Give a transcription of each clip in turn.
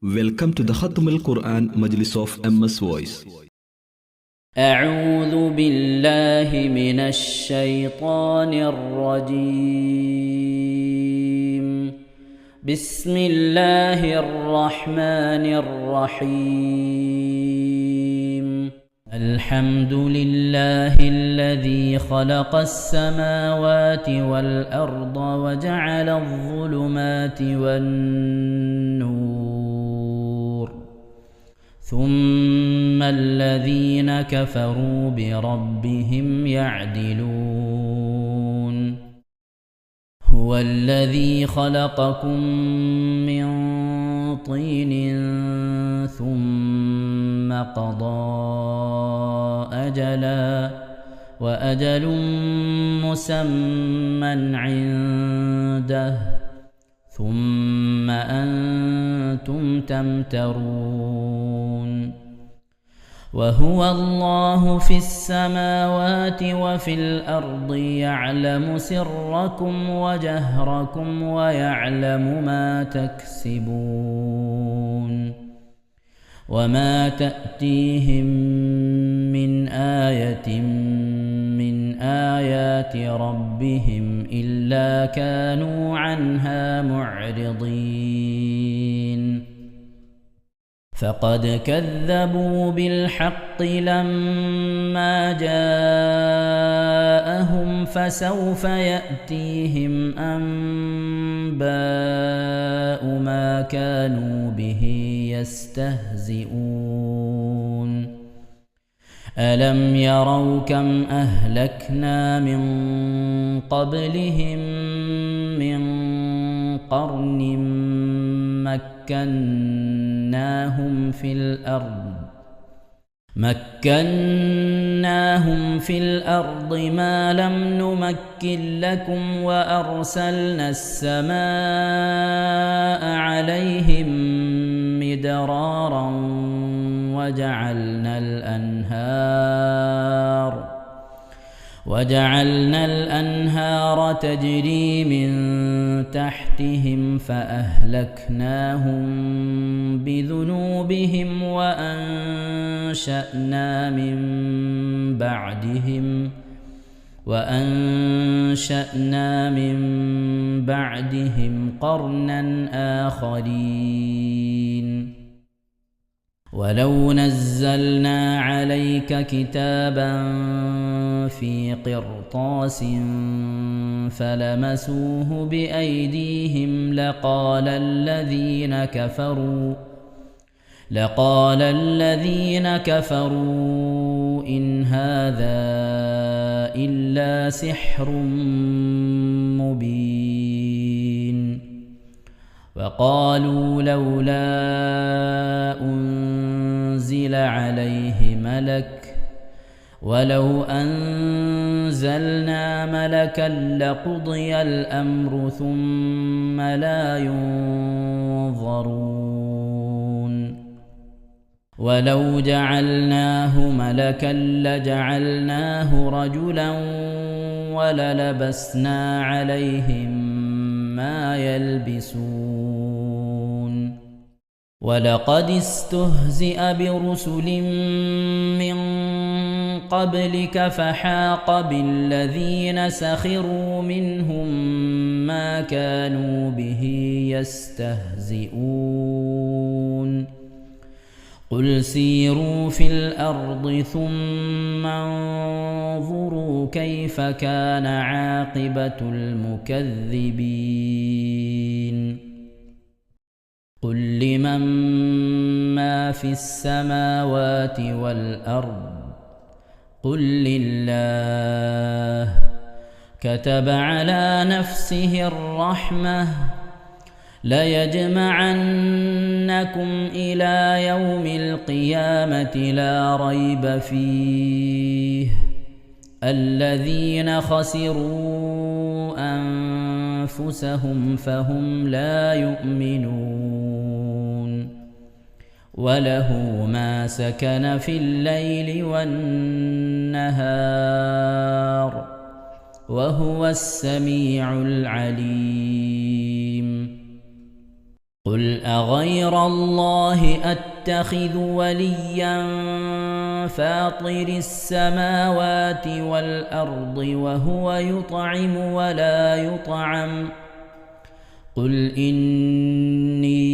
Welcome to the Khatm al-Quran Majlis of MS Voice. أعوذ بالله من الشيطان الرجيم. بسم الله الرحمن الرحيم. الحمد لله الذي خلق السماوات والأرض وجعل الظلمات والنور، ثم الذين كفروا بربهم يعدلون. هو الذي خلقكم من طين ثم قضى أجلا وأجل مسمى عنده ثم أنتم تمترون. وهو الله في السماوات وفي الأرض يعلم سركم وجهركم ويعلم ما تكسبون. وما تأتيهم من آية من آيات ربهم إلا كانوا عنها معرضين. فقد كذبوا بالحق لما جاءهم، فسوف يأتيهم أنباء ما كانوا به يستهزئون. ألم يروا كم أهلكنا من قبلهم من قرن مكناهم في الأرض ما لم نمكن لكم، وأرسلنا السماء عليهم مدرارا وجعلنا الأنهار تجري من تحتهم فأهلكناهم بذنوبهم وأنشأنا من بعدهم قرنا آخرين. ولو نزلنا عليك كتابا في قرطاس فلمسوه بأيديهم لقال الذين كفروا إن هذا إلا سحر مبين. وقالوا لولا أنزل عليه ملك، ولو أنزلنا ملكا لقضي الأمر ثم لا ينظرون. ولو جعلناه ملكا لجعلناه رجلا وللبسنا عليهم ما يلبسون. ولقد استهزئ برسل من قبلك فحاق بالذين سخروا منهم ما كانوا به يستهزئون. قل سيروا في الأرض ثم انظروا كيف كان عاقبة المكذبين. قل لمن ما في السماوات والأرض قل لله. كتب على نفسه الرحمة ليجمعنكم إلى يوم القيامة لا ريب فيه. الذين خسروا أنفسهم فهم لا يؤمنون. وله ما سكن في الليل والنهار وهو السميع العليم. قل قل أغير الله أتخذ وليا فاطر السماوات والأرض وهو يطعم ولا يطعم قل إني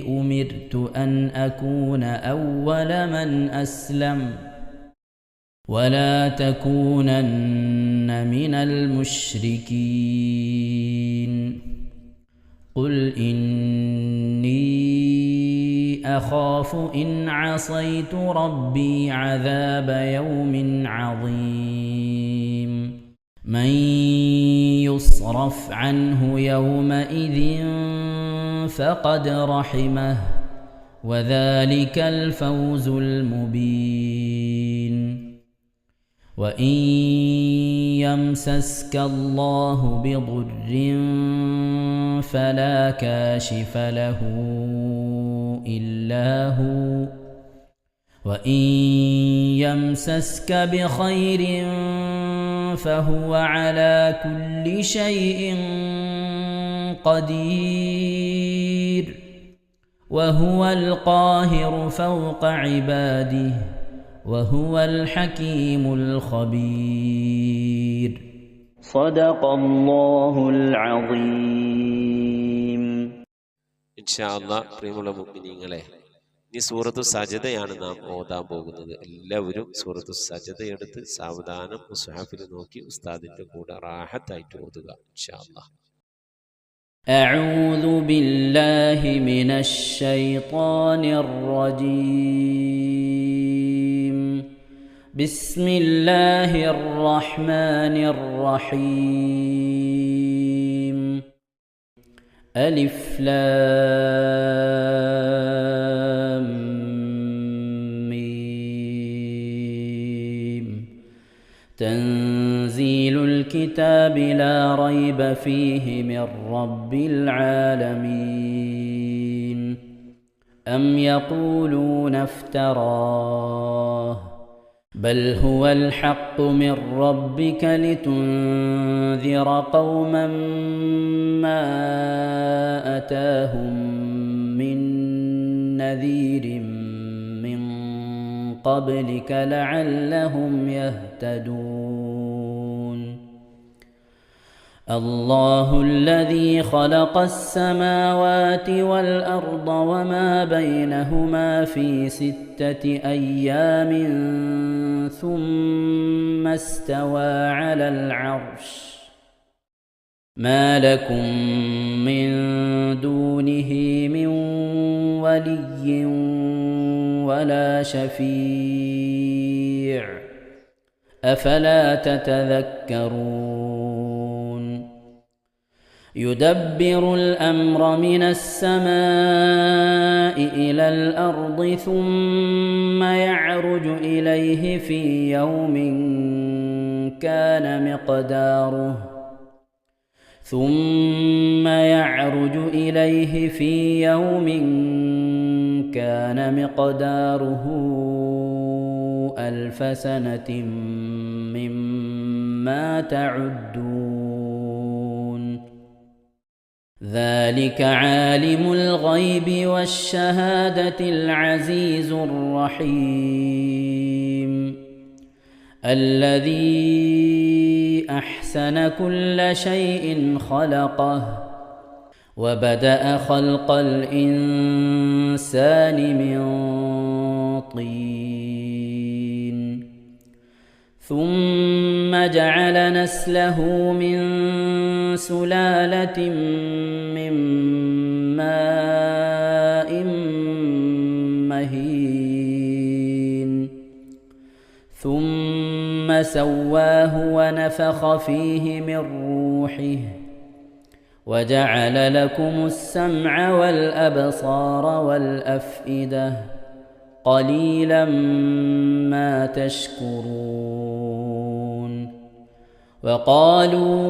أمرت أن أكون أول من أسلم ولا تكونن من المشركين قل إني أخاف إن عصيت ربي عذاب يوم عظيم من يصرف عنه يومئذ فقد رحمه وذلك الفوز المبين وإن يمسسك الله بضر فلا كاشف له إلا هو وإن يمسسك بخير فهو على كل شيء قدير وهو القاهر فوق عباده وهو الحكيم الخبير صدق الله العظيم إن شاء الله പ്രിയമുള്ള മുഅ്മിനീങ്ങളെ ഇനി സൂറത്തു സജദയാണ് നാം ഓതാൻ പോകുന്നത്. എല്ലാവരും സൂറത്തു സജദ എടുത്ത് സാവധാനം മുസ്ഹഫിൽ നോക്കി ഉസ്താദിന്റെ കൂടെ റാഹത്തായിട്ട് ഓതുക ഇൻഷാ അല്ലാഹ്. أعوذ بالله من الشيطان الرجيم بسم الله الرحمن الرحيم ألف لام ميم تنزيل الكتاب لا ريب فيه من رب العالمين أم يقولون افتراه بل هو الحق من ربك لتنذر قوما ما أتاهم من نذير من قبلك لعلهم يهتدون الله الذي خلق السماوات والأرض وما بينهما في 6 أيام ثم استوى على العرش ما لكم من دونه من ولي ولا شفيع أفلا تتذكرون يدبر الأمر من السماء إلى الأرض ثم يعرج إليه في يوم كان مقداره 1000 سنة مما تعدون ذلك عالم الغيب والشهادة العزيز الرحيم الذي أحسن كل شيء خلقه وبدأ خلق الإنسان من طين ثم جعل نسله من سلالة من ماء مهين ثم سواه ونفخ فيه من روحه وجعل لكم السمع والأبصار والأفئدة قليلا ما تشكرون وقالوا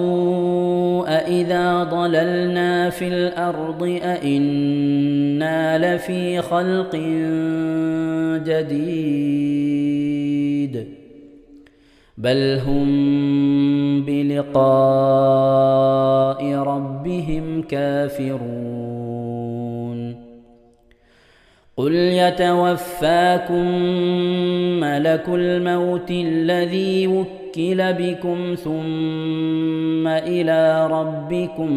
أإذا ضللنا في الأرض أإنا لفي خلق جديد بل هم بلقاء ربهم كافرون قل يتوفاكم ملك الموت الذي وكل بكم ثم إلى ربكم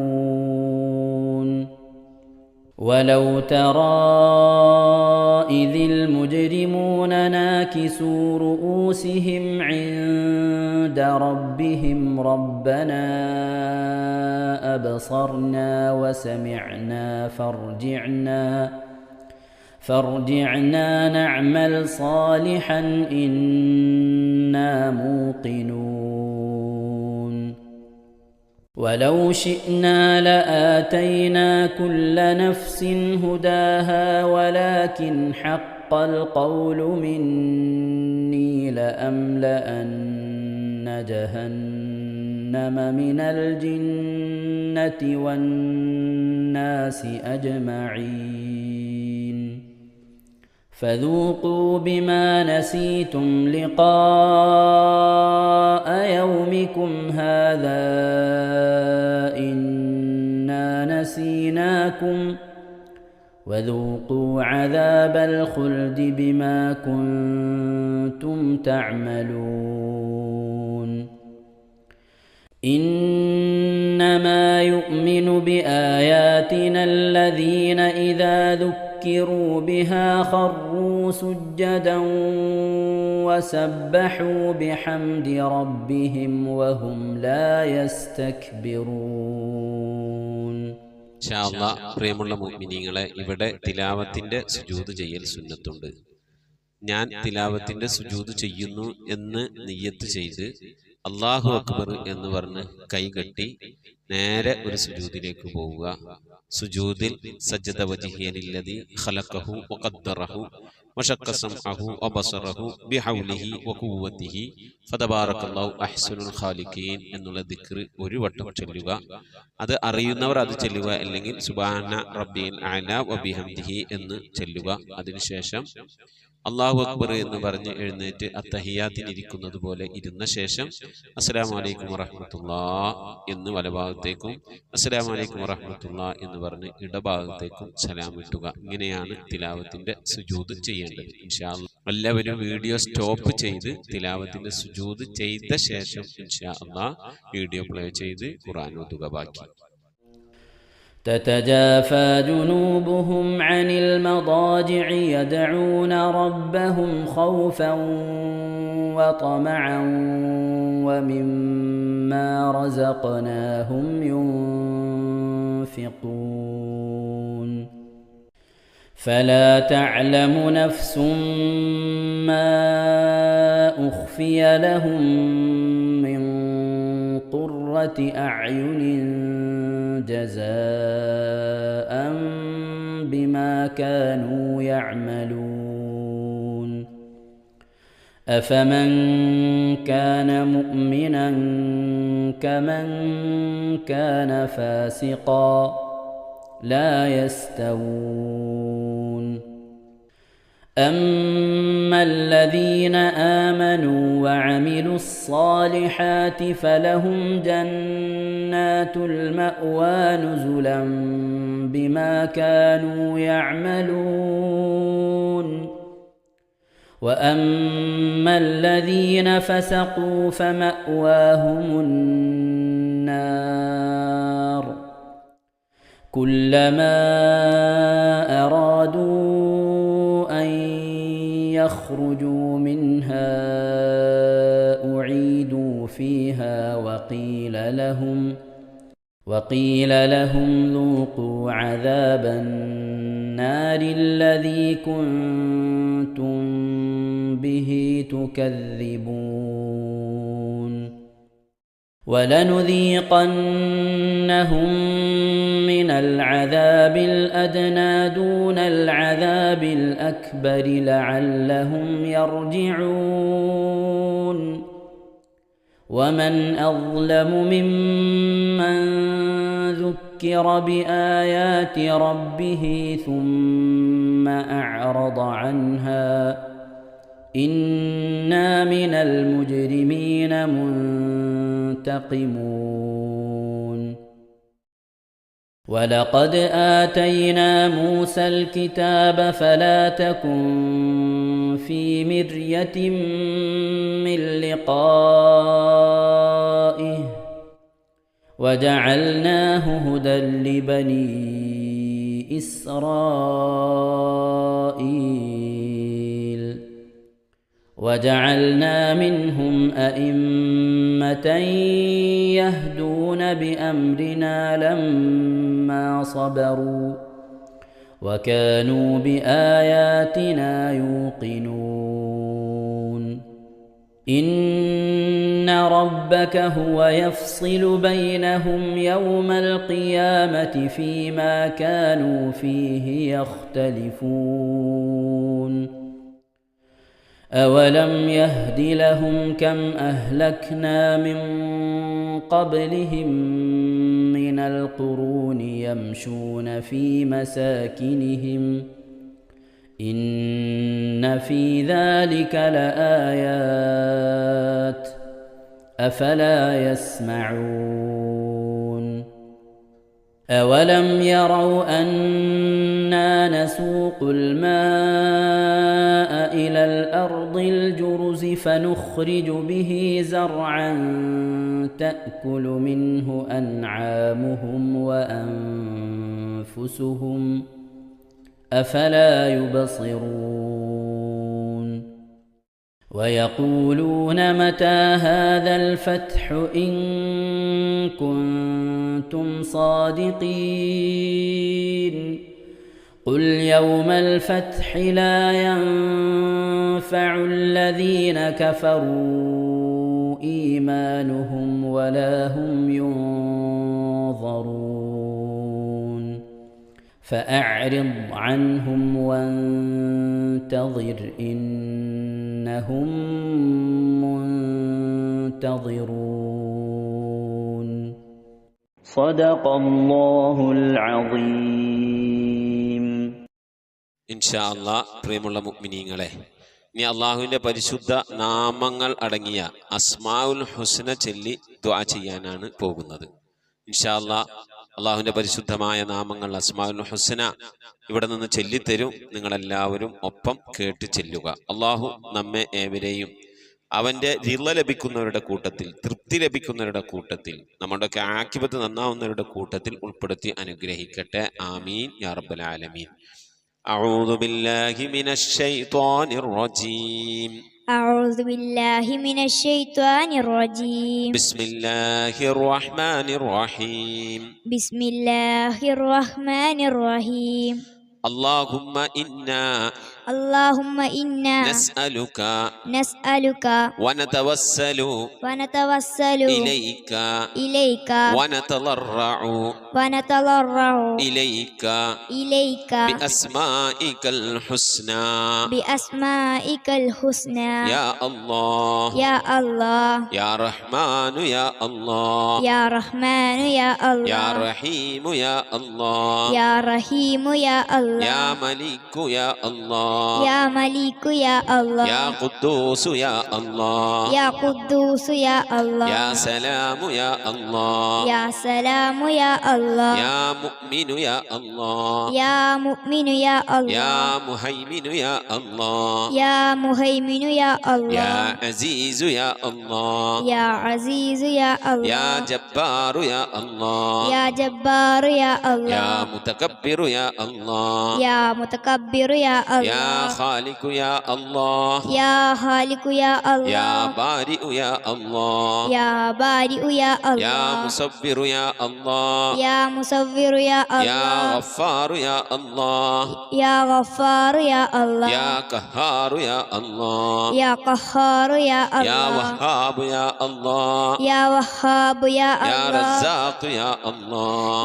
ترجعون ولو ترى إذ المجرمون ناكسوا رؤوسهم عند ربهم ربنا أبصرنا وسمعنا فارجعنا نعمل صالحا إنا موقنون ولو شئنا لآتينا كل نفس هداها ولكن حق القول مني لأملأن جهنم من الجنة والناس أجمعين فذوقوا بما نسيتم لقاء يومكم هذا إنا نسيناكم وذوقوا عذاب الخلد بما كنتم تعملون إنما يؤمن بآياتنا الذين إذا ذكروا بها خروا سجدا وسبحوا بحمد ربهم وهم لا يستكبرون. ഇൻഷാ അല്ലാഹ് പ്രിയമുള്ള മുഅ്മിനീങ്ങളെ, ഇവിടെ തിലാവത്തിന്റെ സുജൂദ് ചെയ്യൽ സുന്നത്തുണ്ട്. ഞാൻ തിലാവത്തിന്റെ സുജൂദ് ചെയ്യുന്നു എന്ന് നിയ്യത്ത് ചെയ്ത് അല്ലാഹു അക്ബർ എന്ന് പറഞ്ഞ് കൈകെട്ടി നേരെ ഒരു സുജൂദിലേക്ക് പോവുക. സുജൂദിൽ സജ്ജദ വജ്ഹിയ ലില്ലദി ഖലഖഹു വഖദ്ദറഹു വശഖ സമഅഹു വബസറഹു ബിഹൗലിഹി വഖുവ്വതിഹി ഫതബാറകല്ലാഹു അഹ്സനുൽ ഖാലിഖീൻ എന്നുള്ള ദിക്ർ ഒരു വട്ടം ചൊല്ലുക. അത് അറിയുന്നവർ അത് ചൊല്ലുക, അല്ലെങ്കിൽ സുബ്ഹാന റബ്ബിൽ അഅല വബിഹംദിഹി എന്ന് ചൊല്ലുക. അതിനുശേഷം അല്ലാഹു അക്ബർ എന്ന് പറഞ്ഞ് എഴുന്നേറ്റ് അത്തഹിയാത്തിനിരിക്കുന്നത് പോലെ ഇരുന്ന ശേഷം അസ്സലാമു അലൈക്കും വറഹ്മത്തുള്ളാഹ് എന്ന് വലഭാഗത്തേക്കും അസ്സലാമു അലൈക്കും വറഹ്മത്തുള്ളാഹ് എന്ന് പറഞ്ഞ് ഇടഭാഗത്തേക്കും സലാം ഇട്ടുക. ഇങ്ങനെയാണ് തിലാവത്തിന്റെ സുജൂദ് ചെയ്യേണ്ടത്. ഇൻഷാ അല്ലാഹ് എല്ലാവരും വീഡിയോ സ്റ്റോപ്പ് ചെയ്ത് തിലാവത്തിന്റെ സുജൂദ് ചെയ്ത ശേഷം ഇൻഷാ അല്ലാഹ് വീഡിയോ പ്ലേ ചെയ്ത് ഖുർആൻ ഓതുക. ബാക്കി تتجافى جنوبهم عن المضاجع يدعون ربهم خوفا وطمعا ومما رزقناهم ينفقون فلا تعلم نفس ما أخفي لهم من قرة أعين جزاء بما كانوا يعملون أفمن كان مؤمنا كمن كان فاسقا لا يستوون أما الذين آمنوا وعملوا الصالحات فلهم جنات المأوى نزلا بما كانوا يعملون وأما الذين فسقوا فمأواهم النار كلما أرادوا أن يخرجوا منها أعيدوا فيها وقيل لهم ذوقوا عذاب النار الذي كنتم به تكذبون ولنذيقنهم من العذاب الأدنى دون العذاب الأكبر لعلهم يرجعون ومن أظلم ممن ذكر بآيات ربه ثم أعرض عنها إنا من المجرمين منتقمون ولقد آتينا موسى الكتاب فلا تكن في مرية من لقائه وجعلناه هدى لبني إسرائيل وجعلنا منهم أئمة يهدون بأمرنا لما صبروا وكانوا بآياتنا يوقنون إن ربك هو يفصل بينهم يوم القيامة فيما كانوا فيه يختلفون أولم يهد لهم كم أهلكنا من قبلهم من القرون يمشون في مساكنهم إن في ذلك لآيات أفلا يسمعون أولم يروا أنا نسوق الماء إلى الأرض الجرز فنخرج به زرعا تأكل منه أنعامهم وأنفسهم أفلا يبصرون ويقولون متى هذا الفتح إن كنتم صادقين قل يوم الفتح لا ينفع الذين كفروا إيمانهم ولا هم ينظرون فأعرض عنهم وانتظر إنهم منتظرون صدق الله العظيم. ഇൻഷാ അല്ലാഹ് പ്രിയമുള്ള മുഅ്മിനീങ്ങളെ, ഇനി അള്ളാഹുവിൻ്റെ പരിശുദ്ധ നാമങ്ങൾ അടങ്ങിയ അസ്മാഉൽ ഹുസ്ന ചൊല്ലി ദുആ ചെയ്യാനാണ് പോകുന്നത്. ഇൻഷാ അല്ലാഹ് അള്ളാഹുവിൻ്റെ പരിശുദ്ധമായ നാമങ്ങൾ അസ്മാഉൽ ഹുസ്ന ഇവിടെ നിന്ന് ചൊല്ലിത്തരും. നിങ്ങളെല്ലാവരും ഒപ്പം കേട്ട് ചെല്ലുക. അള്ളാഹു നമ്മെ ഏവരെയും അവൻ്റെ റിള ലഭിക്കുന്നവരുടെ കൂട്ടത്തിൽ, തൃപ്തി ലഭിക്കുന്നവരുടെ കൂട്ടത്തിൽ, നമ്മുടെയൊക്കെ ആഖിബത്ത് നന്നാവുന്നവരുടെ കൂട്ടത്തിൽ ഉൾപ്പെടുത്തി അനുഗ്രഹിക്കട്ടെ. ആമീൻ യാ റബ്ബൽ ആലമീൻ. أعوذ بالله من الشيطان الرجيم. أعوذ بالله من الشيطان الرجيم. بسم الله الرحمن الرحيم. بسم الله الرحمن الرحيم. اللهم إنا نسألك ونتوسل إليك ونتضرع إليك بأسمائك الحسنى يا الله يا رحمن يا الله يا رحيم يا الله يا ملك يا الله يا قدوس يا الله يا سلام يا الله يا مؤمن يا الله يا مهيمن يا الله يا عزيز يا الله يا جبار يا الله يا متكبر يا الله يا خالق يا الله يا بارئ يا الله يا مصور يا الله يا غفار يا الله يا قهار يا الله يا وهاب يا الله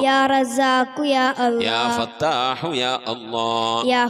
يا رزاق يا الله يا فتاح يا الله يا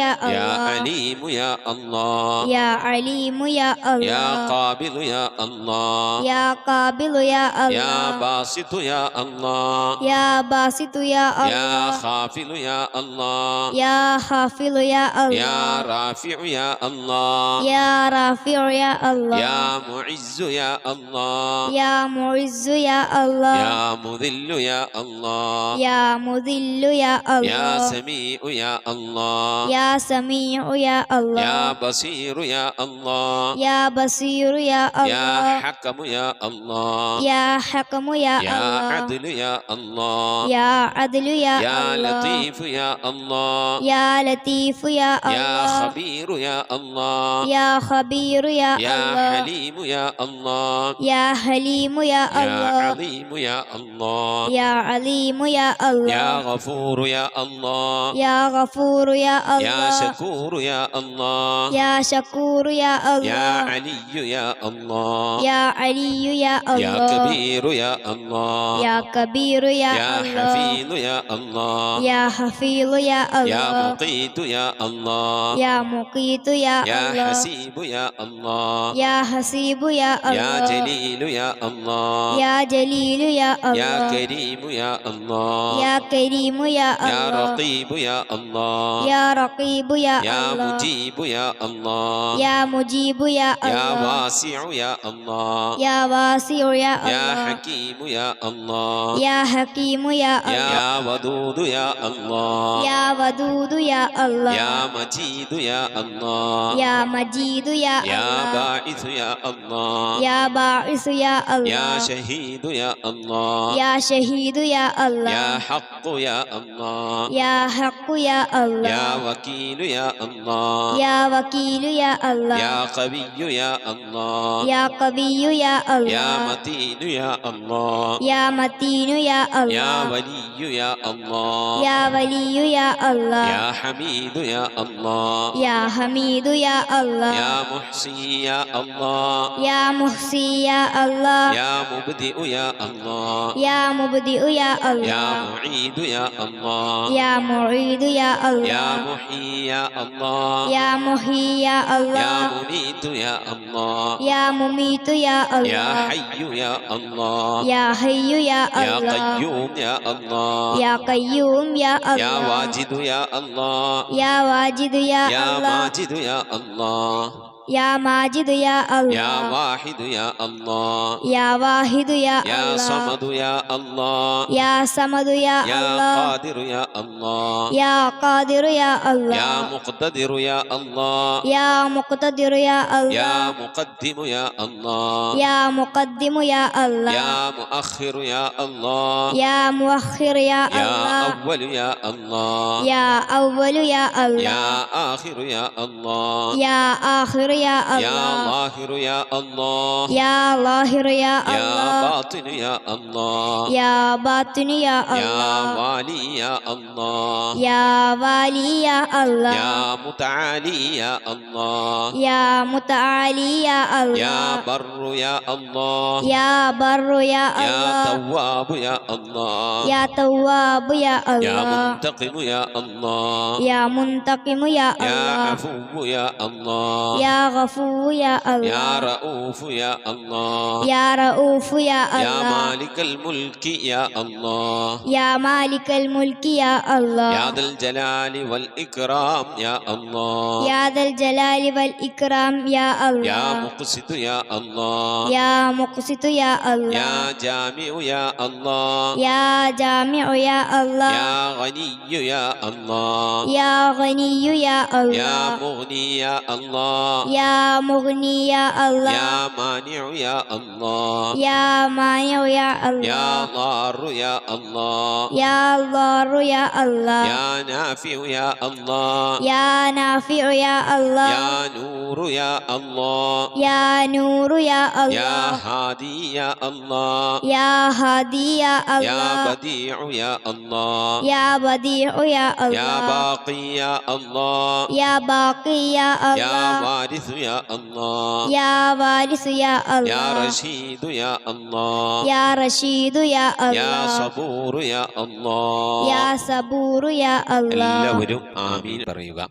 يا يا الله عليم يا الله يا عليم يا يا الله قابل يا الله يا قابل يا يا الله باسط يا الله يا باسط يا يا الله خافل يا الله يا خافض يا يا الله رافع يا الله يا رافع يا الله يا معز يا الله يا معز يا الله يا مذل يا الله يا مذل يا يا الله سميع يا الله يا سميع يا الله يا بصير يا الله يا بصير يا يا الله حكم يا الله يا حكم يا يا الله عدل يا الله يا عدل يا يا الله لطيف يا الله يا لطيف يا يا الله خبير يا الله يا خبير يا يا الله حليم يا الله يا حليم يا يا الله عظيم يا الله يا عليم يا يا الله غفور يا الله يا غفور يا يا الله شكور يا الله يا شكور يا يا الله علي يا الله يا علي يا يا الله كبير يا الله يا كبير يا يا الله حفيظ يا الله يا حفيظ يا يا الله مقيت يا الله يا مقيت يا يا الله حسيب يا الله يا حسيب يا يا الله جليل يا الله يا جليل يا يا الله كريم يا الله يا كريم يا يا الله رقيب يا الله يا رقيب يا يا الله مجيب يا الله يا مجيب يا يا الله واسع يا الله يا واسع يا يا الله حكيم يا الله يا حكيم يا الله يا ودود يا الله يا ودود يا الله يا مجيد يا الله يا مجيد يا يا الله باعث يا الله يا باعث يا يا الله شهيد يا الله يا شهيد يا يا الله حق يا الله يا حق يا الله يا وكيل يا الله يا وكيل يا الله يا قوي يا الله يا قوي يا يا الله متين يا الله يا متين يا يا الله ولي يا الله يا ولي يا الله يا حميد يا الله يا حميد يا الله يا محصي يا الله يا محصي يا الله يا مبدئ يا الله يا مبدئ يا يا الله معيد يا الله يا معيد يا يا الله محيي يا الله يا محيي يا يا الله مميت يا الله يا مميت يا يا الله حي يا الله يا حي يا يا الله قيوم يا الله يا قيوم يا يا الله واجد يا الله يا واجد يا يا الله ماجد يا الله يا ماجد يا يا الله واحد يا الله يا واحد يا يا الله صمد يا الله يا صمد يا يا الله قادر يا الله يا قادر يا الله يا مقتدر يا الله يا مقتدر يا يا الله مقدم يا الله يا مقدم يا الله يا مؤخر يا الله يا مؤخر يا يا الله أول يا الله يا أول يا يا الله آخر يا الله يا آخر يا يا الله ظاهر يا الله يا ظاهر يا يا الله باطن يا الله يا باطن يا يا الله والي يا الله يا والي يا الله يا متعالي يا الله يا متعالي يا يا الله بر يا الله يا بر يا يا الله تواب يا الله يا تواب يا يا الله منتقم يا الله يا منتقم يا يا الله عفو يا الله يا غفور يا يا الله رؤوف يا الله يا رؤوف يا يا الله مالك الملك يا الله يا مالك الملك يا الله يا ذا الجلال والإكرام يا الله يا ذا الجلال والإكرام يا يا الله مقسط يا الله يا مقسط يا الله يا جامع يا الله يا جامع يا الله يا غني يا الله يا غني يا يا الله مغني يا الله يا مغني يا الله يا مانع يا الله يا مانع يا يا الله ضار يا الله يا ضار يا الله يا نافع يا الله يا نافع يا الله يا نور يا الله يا نور يا يا الله هادي يا الله يا هادي يا يا الله بديع يا الله يا بديع يا يا الله باقي يا الله يا باقي يا يا الله وارث يا الله يا وارث يا يا الله رشيد يا الله يا رشيد يا يا الله صبور يا الله يا صبور يا الله എല്ലാവരും ആമീൻ പറയുക.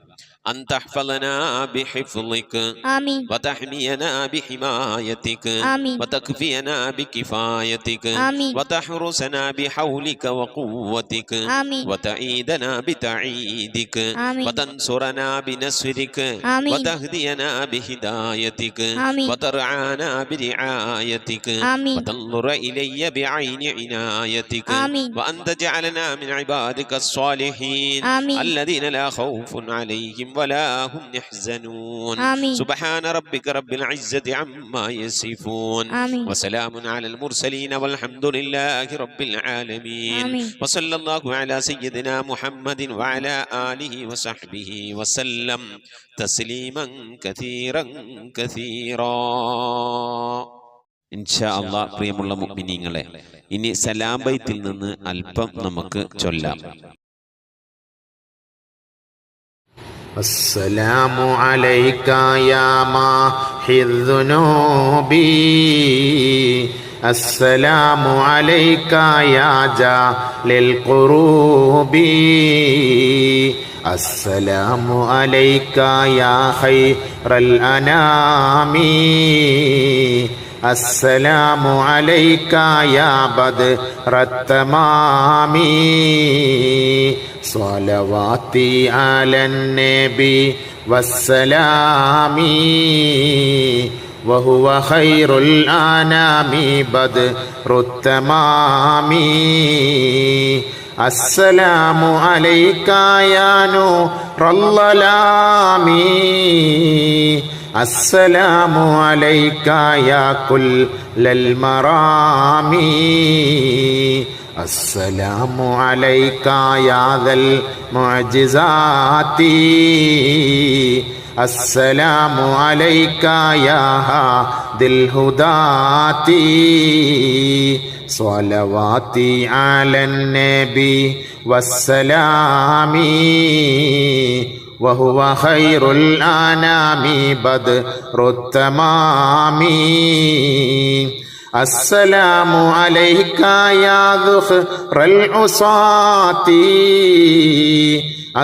أن تحفظنا بحفظك آمين وتحمينا بحمايتك آمين وتكفينا بكفايتك آمين وتحرسنا بحولك وقوتك آمين وتعيدنا بتعيدك آمين وتنصرنا بنصرك آمين وتهدينا بهدايتك آمين وترعانا برعايتك آمين وتنظر إلي بعين عنايتك آمين وأن تجعلنا من عبادك الصالحين آمين الذين لا خوف عليهم ولا هم يحزنون آمين سبحان ربك رب العزة عما يصفون آمين وسلام على المرسلين والحمد لله رب العالمين آمين وصلى الله على سيدنا محمد وعلى آله وصحبه وسلم تسليما كثيرا كثيرا. ഇൻഷാ അല്ലാഹ് പ്രിയമുള്ള മുഅ്മിനീങ്ങളെ, ഇനി സലാം ബൈത്തിൽ നിന്ന് അല്പം നമുക്ക് ചൊല്ലാം. അസ്സലാമു അലൈക യാ മാഹിദ് ദുനൂബി അസ്സലാമു അലൈക യാ ജാലിൽ ഖുറൂബി അസ്സലാമു അലൈക യാ ഖൈറൽ അനാമി അസ്സലാമു അലൈക യാ ബദ്റത്തമാമി സ്വലവാതി അലൻ നബി വസ്സലാമി വഹുവ ഖൈറുൽ അനാമി ബദ്റുത്തമാമി അസ്സലാമു അലൈക യാ നൂറല്ലലാമി അസ്സലാമു അലൈക യാ കുല്ലൽ മറാമി അസ്സലാമു അലൈക യാ ദൽ മുഅ്ജിസാതി അസ്സലാമു അലൈക യാ ഹാദിൽ ഹുദാതി സ്വലവാതി അലൻ നബി വസ്സലാമി വഹുവ ഖൈറുൽ അനാമി ബദ്റുത്തമാമി അസ്സലാമു അലൈക യാ ദുഖ്റൽ ഉസാതി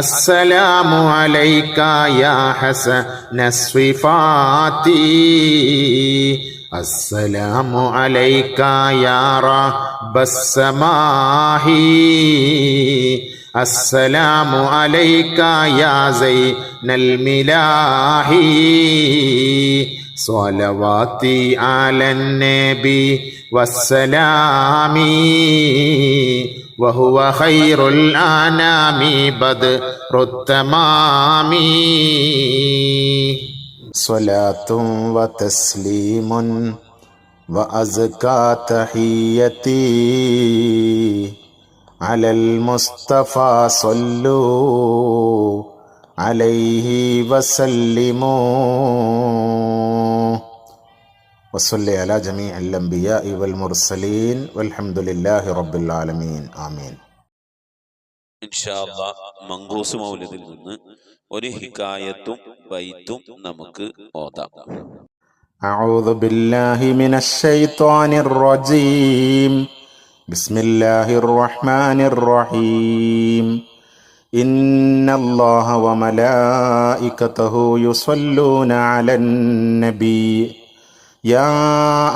അസ്സലാമു അലൈക യാ ഹസനസ് സിഫാതി അസ്സലാമു അലൈക യാ റബ്ബസ് സമാഹി അസ്സലാമു അലൈക യാ സൈനൽ മിലാഹി സ്വലവാതി അലൻ നബി വസ്സലാമി വഹുവ ഖൈറുൽ അനാമി ബദ്റുത്തമാമി സ്വലാത്തും വതസ്ലീമുൻ വഅസ്കാ തഹിയ്യതി അലൽ മുസ്തഫ സ്വല്ലൂ അലൈഹി വസല്ലിമൂ വസല്ലി അലാ ജമീഇൽ അംബിയാഇ വൽ മുർസലീൻ വൽഹംദുലില്ലാഹി റബ്ബിൽ ആലമീൻ ആമീൻ. ഇൻഷാ അല്ലാഹ് മങ്കൂസ് മൗലിദിൽ നിന്ന് ഒരു ഹികായത്തും ബൈത്തും നമുക്ക് ഓതാം. അഊദു ബില്ലാഹി മിനശ് ശൈത്വാനിർ റജീം. ബിസ്മില്ലാഹിർ റഹ്മാനിർ റഹീം. ഇന്നല്ലാഹ വമലായികതഹു യുസല്ലൂന അലൻ നബി യാ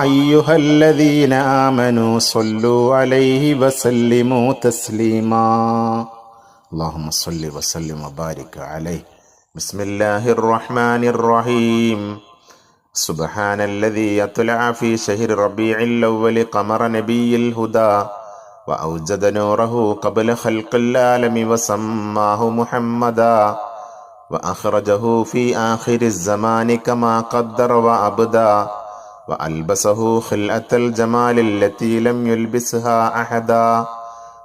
അയ്യുഹല്ലദീന ആമനൂ സ്വല്ലൂ അലൈഹി വസല്ലിമൂ തസ്ലീമാ. അല്ലാഹുമ്മ സ്വല്ലി വസല്ലിം വബാരിക് അലൈഹി. ബിസ്മില്ലാഹിർ റഹ്മാനിർ റഹീം. സുബ്ഹാനല്ലദീ അത്ലഅ ഫീ ശഹ്രി റബീഇൽ അവ്വലി ഖമറ നബിയിൽ ഹുദാ വഔജദ നൂറഹു ഖബ്ല ഖൽഖിൽ ആലമി വസമ്മാഹു മുഹമ്മദാ വഅഖ്റജഹു ഫീ ആഖിരിസ് സമാനി കമാ ഖദ്ദറ വഅബ്ദാ വഅൽബസഹു ഖിൽഅത്തൽ ജമാലി അല്ലതീ ലം യുൽബിസ്ഹാ അഹദാ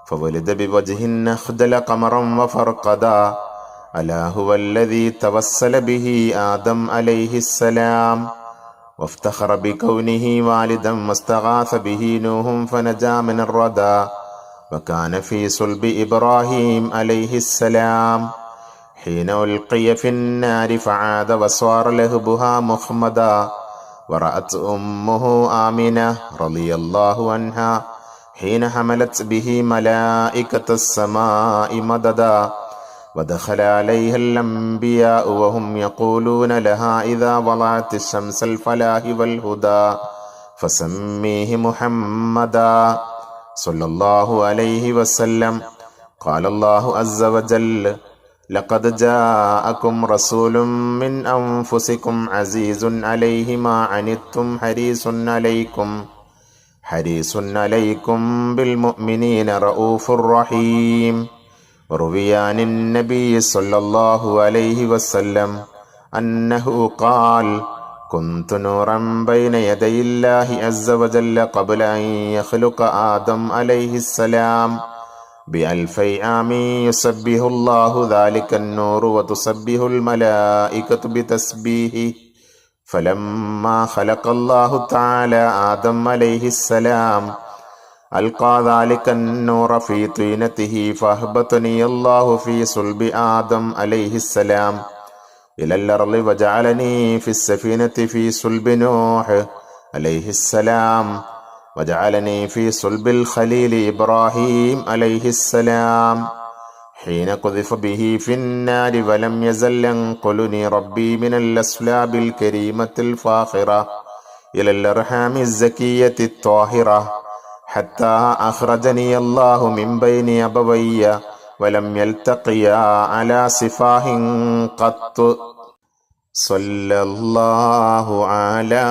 فولد بوجه أخدل قمرا وفرقدا ألا هو الذي توسل به آدم عليه السلام وافتخر بكونه والدا واستغاث به نوح فنجا من الردى وكان في صلب إبراهيم عليه السلام حين ألقي في النار فعاد وصار لهبها مخمدا ورأت أمه آمنة رضي الله عنها حين حملت به ملائكة السماء مددا ودخل عليها الأنبياء وهم يقولون لها إذا وضعت الشمس الفلاح والهدى فسميه محمدا صلى الله عليه وسلم. قال الله عز وجل: لقد جاءكم رسول من أنفسكم عزيز عليه ما عنتم حريص عليكم بالمؤمنين رؤوف رحيم. وروي عن النبي صلى الله عليه وسلم أنه قال: كنت نورا بين يدي الله عز وجل قبل أن يخلق آدم عليه السلام ب1000 عام يسبح الله ذلك النور وتسبح الملائكة بتسبيحه. فلما خلق الله تعالى آدم عليه السلام ألقى ذلك النور في طينته فأهبطني الله في صلب آدم عليه السلام إلى الأرض وجعلني في السفينة في صلب نوح عليه السلام وجعلني في صلب الخليل إبراهيم عليه السلام حين قذف به في النار ولم يزل ينقلني ربي من الأسلاب الكريمة الفاخرة إلى الأرحام الزكية الطاهرة حتى أخرجني الله من بين أبوي ولم يلتقيا على سفاه قط. صلى الله على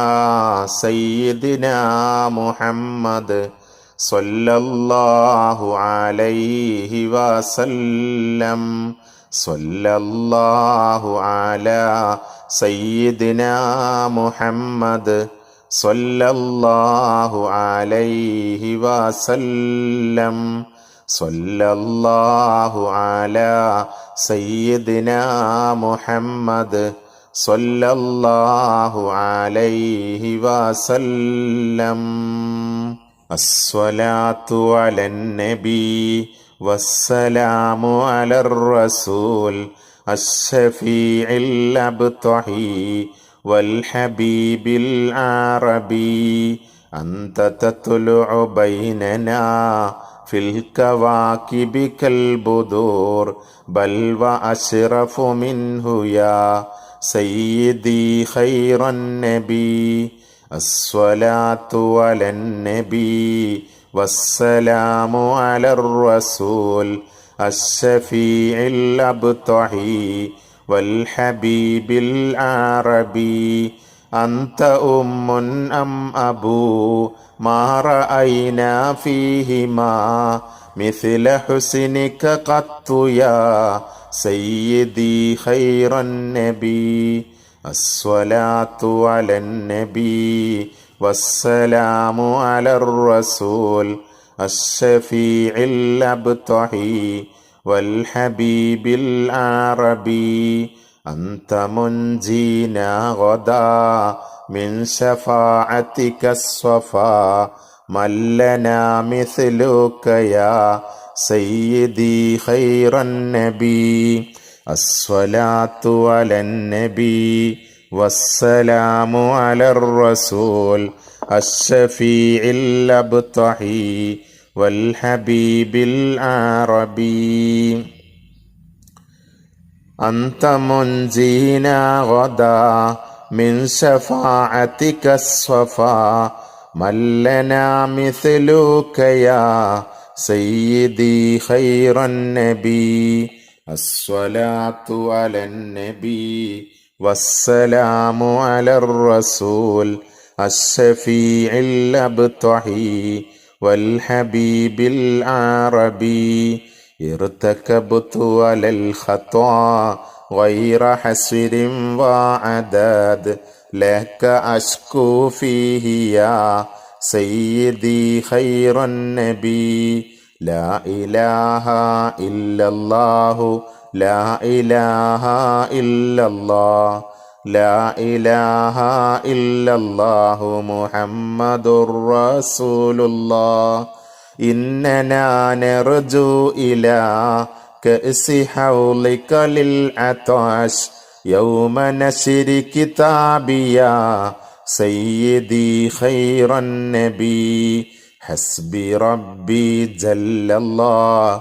سيدنا محمد صلى الله عليه وسلم. صلى الله على سيدنا محمد صلى الله عليه وسلم. صلى الله على سيدنا محمد صلى الله عليه وسلم. الصلاة على النبي والسلام على الرسول الشفيع الأبطحي والحبيب العربي. أنت تطلع بيننا في الكواكب كالبدور بل وأشرف منه يا سيدي خير النبي. الصلاة على النبي والسلام على الرسول الشفيع الأبطحي والحبيب العربي. أنت أم أم أبو ما رأينا فيهما مثل حسنك قط يا سيدي خير النبي. الصلاة على النبي والسلام على الرسول الشفيع الأبطحي والحبيب العربي. أنت منجينا غدا من شفاعتك الصفا من لنا مثلك يا سيدي خير النبي. الصلاة على النبي والسلام على الرسول الشفيع الأبطحي والحبيب العربي. أنت منجينا غدا من شفاعتك الصفا من لنا مثلك يا سيدي خير النبي. الصلاة على النبي والسلام على الرسول الشفيع الأبطحي والحبيب العربي. ارتكبت على الخطا غير حسر وعداد لك أشكو فيه يا سيدي خير النبي. لا إله إلا الله لا إله إلا الله لا إله إلا الله محمد رسول الله. إننا نرجو إلى كأس حوضك للعطش يوم نشر كتابي يا سيدي خير النبي. حسبي ربي جل الله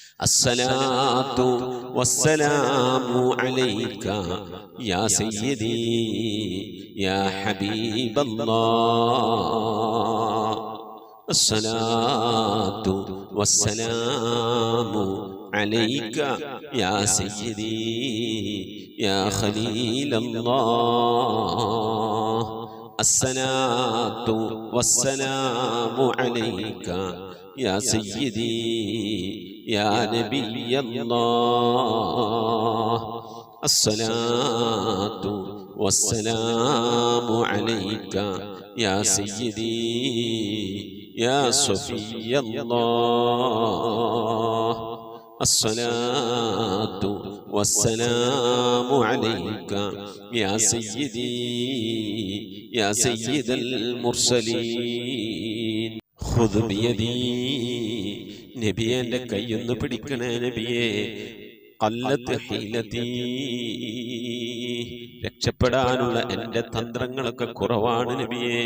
അസ്സലാത്തു വസ്സലാമു അലൈക യാ സയ്യിദി യാ ഹബീബല്ലാഹ്. അസ്സലാത്തു വസ്സലാമു അലൈക യാ സയ്യിദി യാ ഖലീലല്ലാഹ്. അസ്സലാത്തു വസ്സലാമു അലൈക യാ സയ്യിദി യാ നബിയല്ലാഹ്. അസ്സലാത്തു വസ്സലാമു അലൈക യാ സയ്യിദി യാ സഫിയല്ലാഹ്. അസ്സലാത്തു വസ്സലാമു അലൈക യാ സയ്യിദി യാ സയ്യിദൽ മുർസലീൻ. ഖുദ് ബിയദീ, നബിയെ എൻ്റെ കൈയൊന്ന് പിടിക്കണേ നബിയെ. ഖല്ലത്ത് ഹീലതീ, രക്ഷപ്പെടാനുള്ള എൻ്റെ തന്ത്രങ്ങളൊക്കെ കുറവാണ് നബിയെ.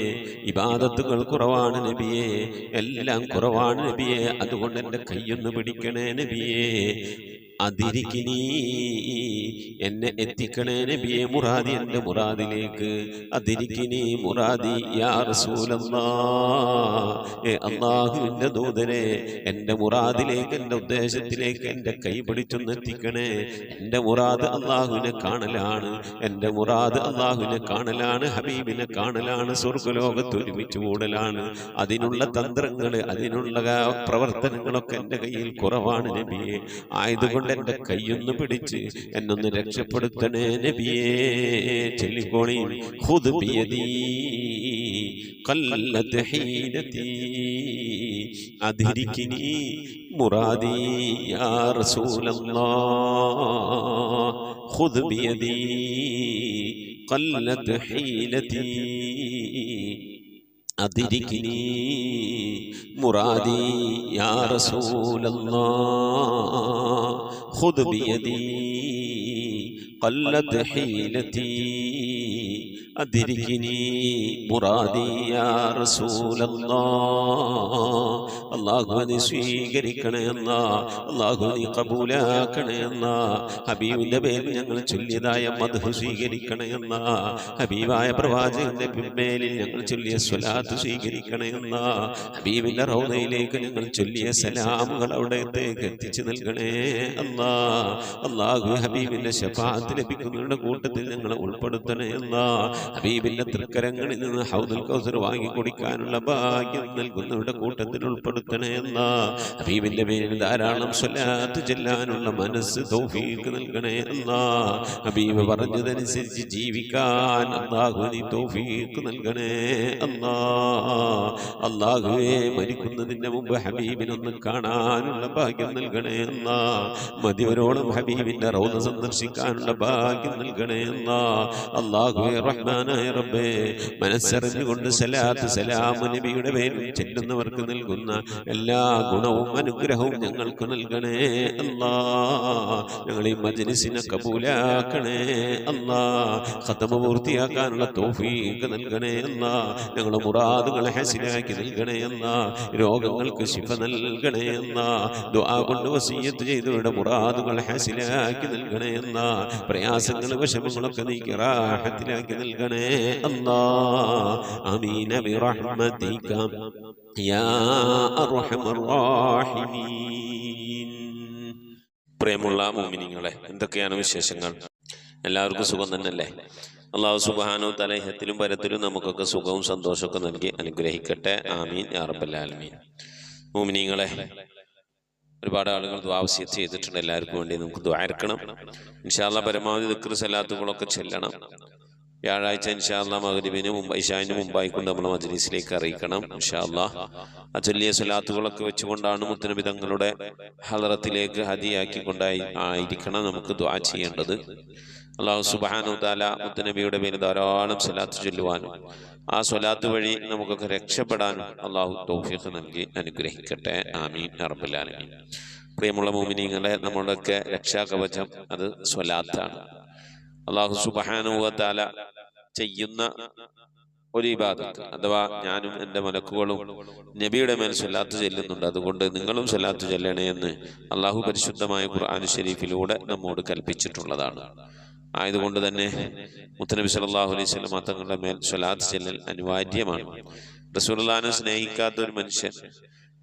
ഇബാദത്തുകൾ കുറവാണ് നബിയെ, എല്ലാം കുറവാണ് നബിയെ. അതുകൊണ്ട് എൻ്റെ കൈയൊന്ന് പിടിക്കണേ നബിയെ. അതിരിക്കിനി, എന്നെ എത്തിക്കണേ നബിയെ മുറാദി, എൻ്റെ മുറാദിലേക്ക്. അതിരിക്കിനി മുറാദി യാ റസൂലല്ലാഹ്. അല്ലാഹുവിൻ്റെ ദൂതനെ, എൻ്റെ മുറാദിലേക്ക്, എൻ്റെ ഉദ്ദേശത്തിലേക്ക് എൻ്റെ കൈ പിടിച്ചൊന്ന് എത്തിക്കണേ. എൻ്റെ മുറാദ് അല്ലാഹുവിനെ കാണലാണ്, എൻ്റെ മുറാദ് അല്ലാഹുവിനെ കാണലാണ്, ഹബീബിനെ കാണലാണ്, സ്വർഗ്ഗലോകത്ത് ഒരുമിച്ച് കൂടലാണ്. അതിനുള്ള തന്ത്രങ്ങൾ, അതിനുള്ള പ്രവർത്തനങ്ങളൊക്കെ എൻ്റെ കയ്യിൽ കുറവാണ് നബിയെ. ആയതുകൊണ്ട് എൻ്റെ കൈയൊന്ന് പിടിച്ച് എന്നൊന്ന് രക്ഷപ്പെടുത്തണേ നബിയേ. ചൊല്ലിക്കോളി. ഖുദ് ബിയദീ ഖല്ലത്ത് ഹീലതീ അദ്രികിനി മുറാദി യാ റസൂലല്ലാഹ്. ഖുദ് ബിയദീ ഖല്ലത്ത് ഹീലതീ അദ്രികിനി മുറാദി യാ റസൂലല്ലാഹ്. ഖുദ് ബിയദീ ഖല്ലത്ത് ഹീലതീ അദ്രികിനി മുറാദി യാ റസൂലല്ലാഹ്. അല്ലാഹു നീ സ്വീകരിക്കണേ അല്ലാ, അല്ലാഹു നീ കബൂലാക്കണേ അല്ലാ. ഹബീബിന്റെ പേരിൽ ഞങ്ങൾ ചൊല്ലിയതായ മദ്ഹ് സ്വീകരിക്കണേ അല്ലാ. ഹബീബായ പ്രവാചകന്റെ മേലിൽ ഞങ്ങൾ ചൊല്ലിയ സ്വലാത്ത് സ്വീകരിക്കണേ അല്ലാ. ഹബീബിന്റെ റൗദയിലേക്ക് ഞങ്ങൾ ചൊല്ലിയ സലാമുകൾ അവിടത്തേക്ക് എത്തിച്ചു നൽകണേ അല്ലാ. അല്ലാഹു ഹബീബിന്റെ ശഫാഅത്ത് ലഭിക്കുന്നവരുടെ കൂട്ടത്തിൽ ഞങ്ങളെ ഉൾപ്പെടുത്തണേ അല്ലാ. ഹബീബിന്റെ തൃക്കരങ്ങളിൽ നിന്ന് ഹൗദുൽ കൗസർ വാങ്ങി കുടിക്കാനുള്ള ഭാഗ്യം നൽകുന്നവരുടെ കൂട്ടത്തിൽ ഉൾപ്പെടുത്തണേ അല്ലാ. ഹബീബിന്റെ പേരിൽ ധാരാളം സ്വലാത്ത് ചെല്ലാനുള്ള മനസ്സ് തൗഫീഖ് നൽകണേ അല്ലാ. ഹബീബ് പറഞ്ഞതനുസരിച്ച് ജീവിക്കാൻ അല്ലാഹു നീ തൗഫീഖ് നൽകണേ അല്ലാ. അല്ലാഹുവേ, മരിക്കുന്നതിന്റെ മുമ്പ് ഹബീബിനൊന്ന് കാണാനുള്ള ഭാഗ്യം നൽകണേ അല്ലാ. മതിവരോളം ഹബീബിന്റെ റൗദ സന്ദർശിക്കാനുള്ള ഭാഗ്യം നൽകണേ അല്ലാ. അല്ലാഹുവേ റഹ്മാനായ റബ്ബേ, മനസ്സറിഞ്ഞുകൊണ്ട് സലാത്ത് സലാം നബിയുടെ പേരിൽ ചെല്ലുന്നവർക്ക് നൽകുന്ന എല്ലാ ഗുണവും അനുഗ്രഹവും ഞങ്ങൾക്ക് നൽകണേ അല്ലാ. ഞങ്ങൾ ഈ മജ്‌ലിസിനെ കബൂലാക്കണേ അല്ലാ. ഖത്മ പൂർത്തിയാക്കാനുള്ള തൗഫീഖ് നൽകണേ അല്ലാ. ഞങ്ങളുടെ മുറാദുകളെ ഹസിലാക്കി നൽകണേ അല്ലാ. രോഗങ്ങൾക്ക് ശിഫ നൽകണേ അല്ലാ. ദുആ കൊണ്ട് വസിയ്യത്ത് ചെയ്തവരുടെ മുറാദുകൾ ഹസിലാക്കി നൽകണേ അല്ലാ. പ്രയാസങ്ങൾ വിഷമങ്ങളൊക്കെ നീക്കി റാഹത്തിലാക്കി നൽകണേ അല്ലാ. ആമീൻ ബിറഹ്മതിക യാ അർഹമർ റഹീമീൻ. പ്രിയമുള്ള മുഅ്മിനീങ്ങളെ, എന്തൊക്കെയാണ് വിശേഷങ്ങൾ? എല്ലാവർക്കും സുഖം തന്നെയല്ലേ? അല്ലാഹു സുബ്ഹാനഹു വ തആല ഇഹത്തിലും പരത്തിലും നമുക്കൊക്കെ സുഖവും സന്തോഷമൊക്കെ നൽകി അനുഗ്രഹിക്കട്ടെ. ആമീൻ യാ റബ്ബൽ ആലമീൻ. മുഅ്മിനീങ്ങളെ, ഒരുപാട് ആളുകൾ ദുആ വസിയത്ത് ചെയ്തിട്ടുണ്ട്. എല്ലാവർക്കും വേണ്ടി നമുക്ക് ദുആ ഇറക്കണം. ഇൻഷാ അല്ലാഹ് പരമാവധി ദിക്ർ സലാത്തുകളൊക്കെ ചെല്ലണം. വ്യാഴാഴ്ച ഇൻഷാ അല്ലാഹ് മഗ്‌രിബിന് മുമ്പ് ഇശാഇന് മുമ്പായി കൊണ്ട് നമ്മൾ മജ്‌ലിസിലേക്ക് അറിയിക്കണം ഇൻഷാ അല്ലാഹ്. ആ ചൊല്ലിയ സലാത്തുകളൊക്കെ വെച്ചുകൊണ്ടാണ് മുത്തുനബി തങ്ങളുടെ ഹളറത്തിലേക്ക് ഹദിയാക്കിക്കൊണ്ടായി ആയിരിക്കണം നമുക്ക് ദുആ ചെയ്യേണ്ടത്. അല്ലാഹു സുബ്ഹാനഹു വ തആല മുത്തുനബിയുടെ പേരിൽ ധാരാളം സലാത്ത് ചൊല്ലുവാനും ആ സ്വലാത്ത് വഴി നമുക്കൊക്കെ രക്ഷപ്പെടാനും അല്ലാഹു തൗഫീഖ് നൽകി അനുഗ്രഹിക്കട്ടെ. ആമീൻ യാ റബ്ബൽ ആലമീൻ. പ്രിയമുള്ള മുഅ്മിനീങ്ങളെ, നമ്മുടെയൊക്കെ രക്ഷാകവചം അത് സ്വലാത്താണ്. അല്ലാഹു സുബ്ഹാനഹു വ തആല ചെയ്യുന്ന ഒരു ഇബാദത്ത്, അഥവാ ഞാനും എൻ്റെ മലക്കുകളും നബിയുടെ മേൽ സ്വലാത്ത് ചെല്ലുന്നുണ്ട്, അതുകൊണ്ട് നിങ്ങളും സ്വലാത്ത് ചെല്ലണേ എന്ന് അള്ളാഹു പരിശുദ്ധമായ ഖുർആൻ ശരീഫിലൂടെ നമ്മോട് കൽപ്പിച്ചിട്ടുള്ളതാണ്. ആയതുകൊണ്ട് തന്നെ മുത്തനബി സല്ലല്ലാഹു അലൈഹി വസല്ലം തങ്ങളുടെ മേൽ സ്വലാത്ത് ചെല്ലൽ അനിവാര്യമാണ്. റസൂലുള്ളാഹിനെ സ്നേഹിക്കാത്ത ഒരു മനുഷ്യൻ,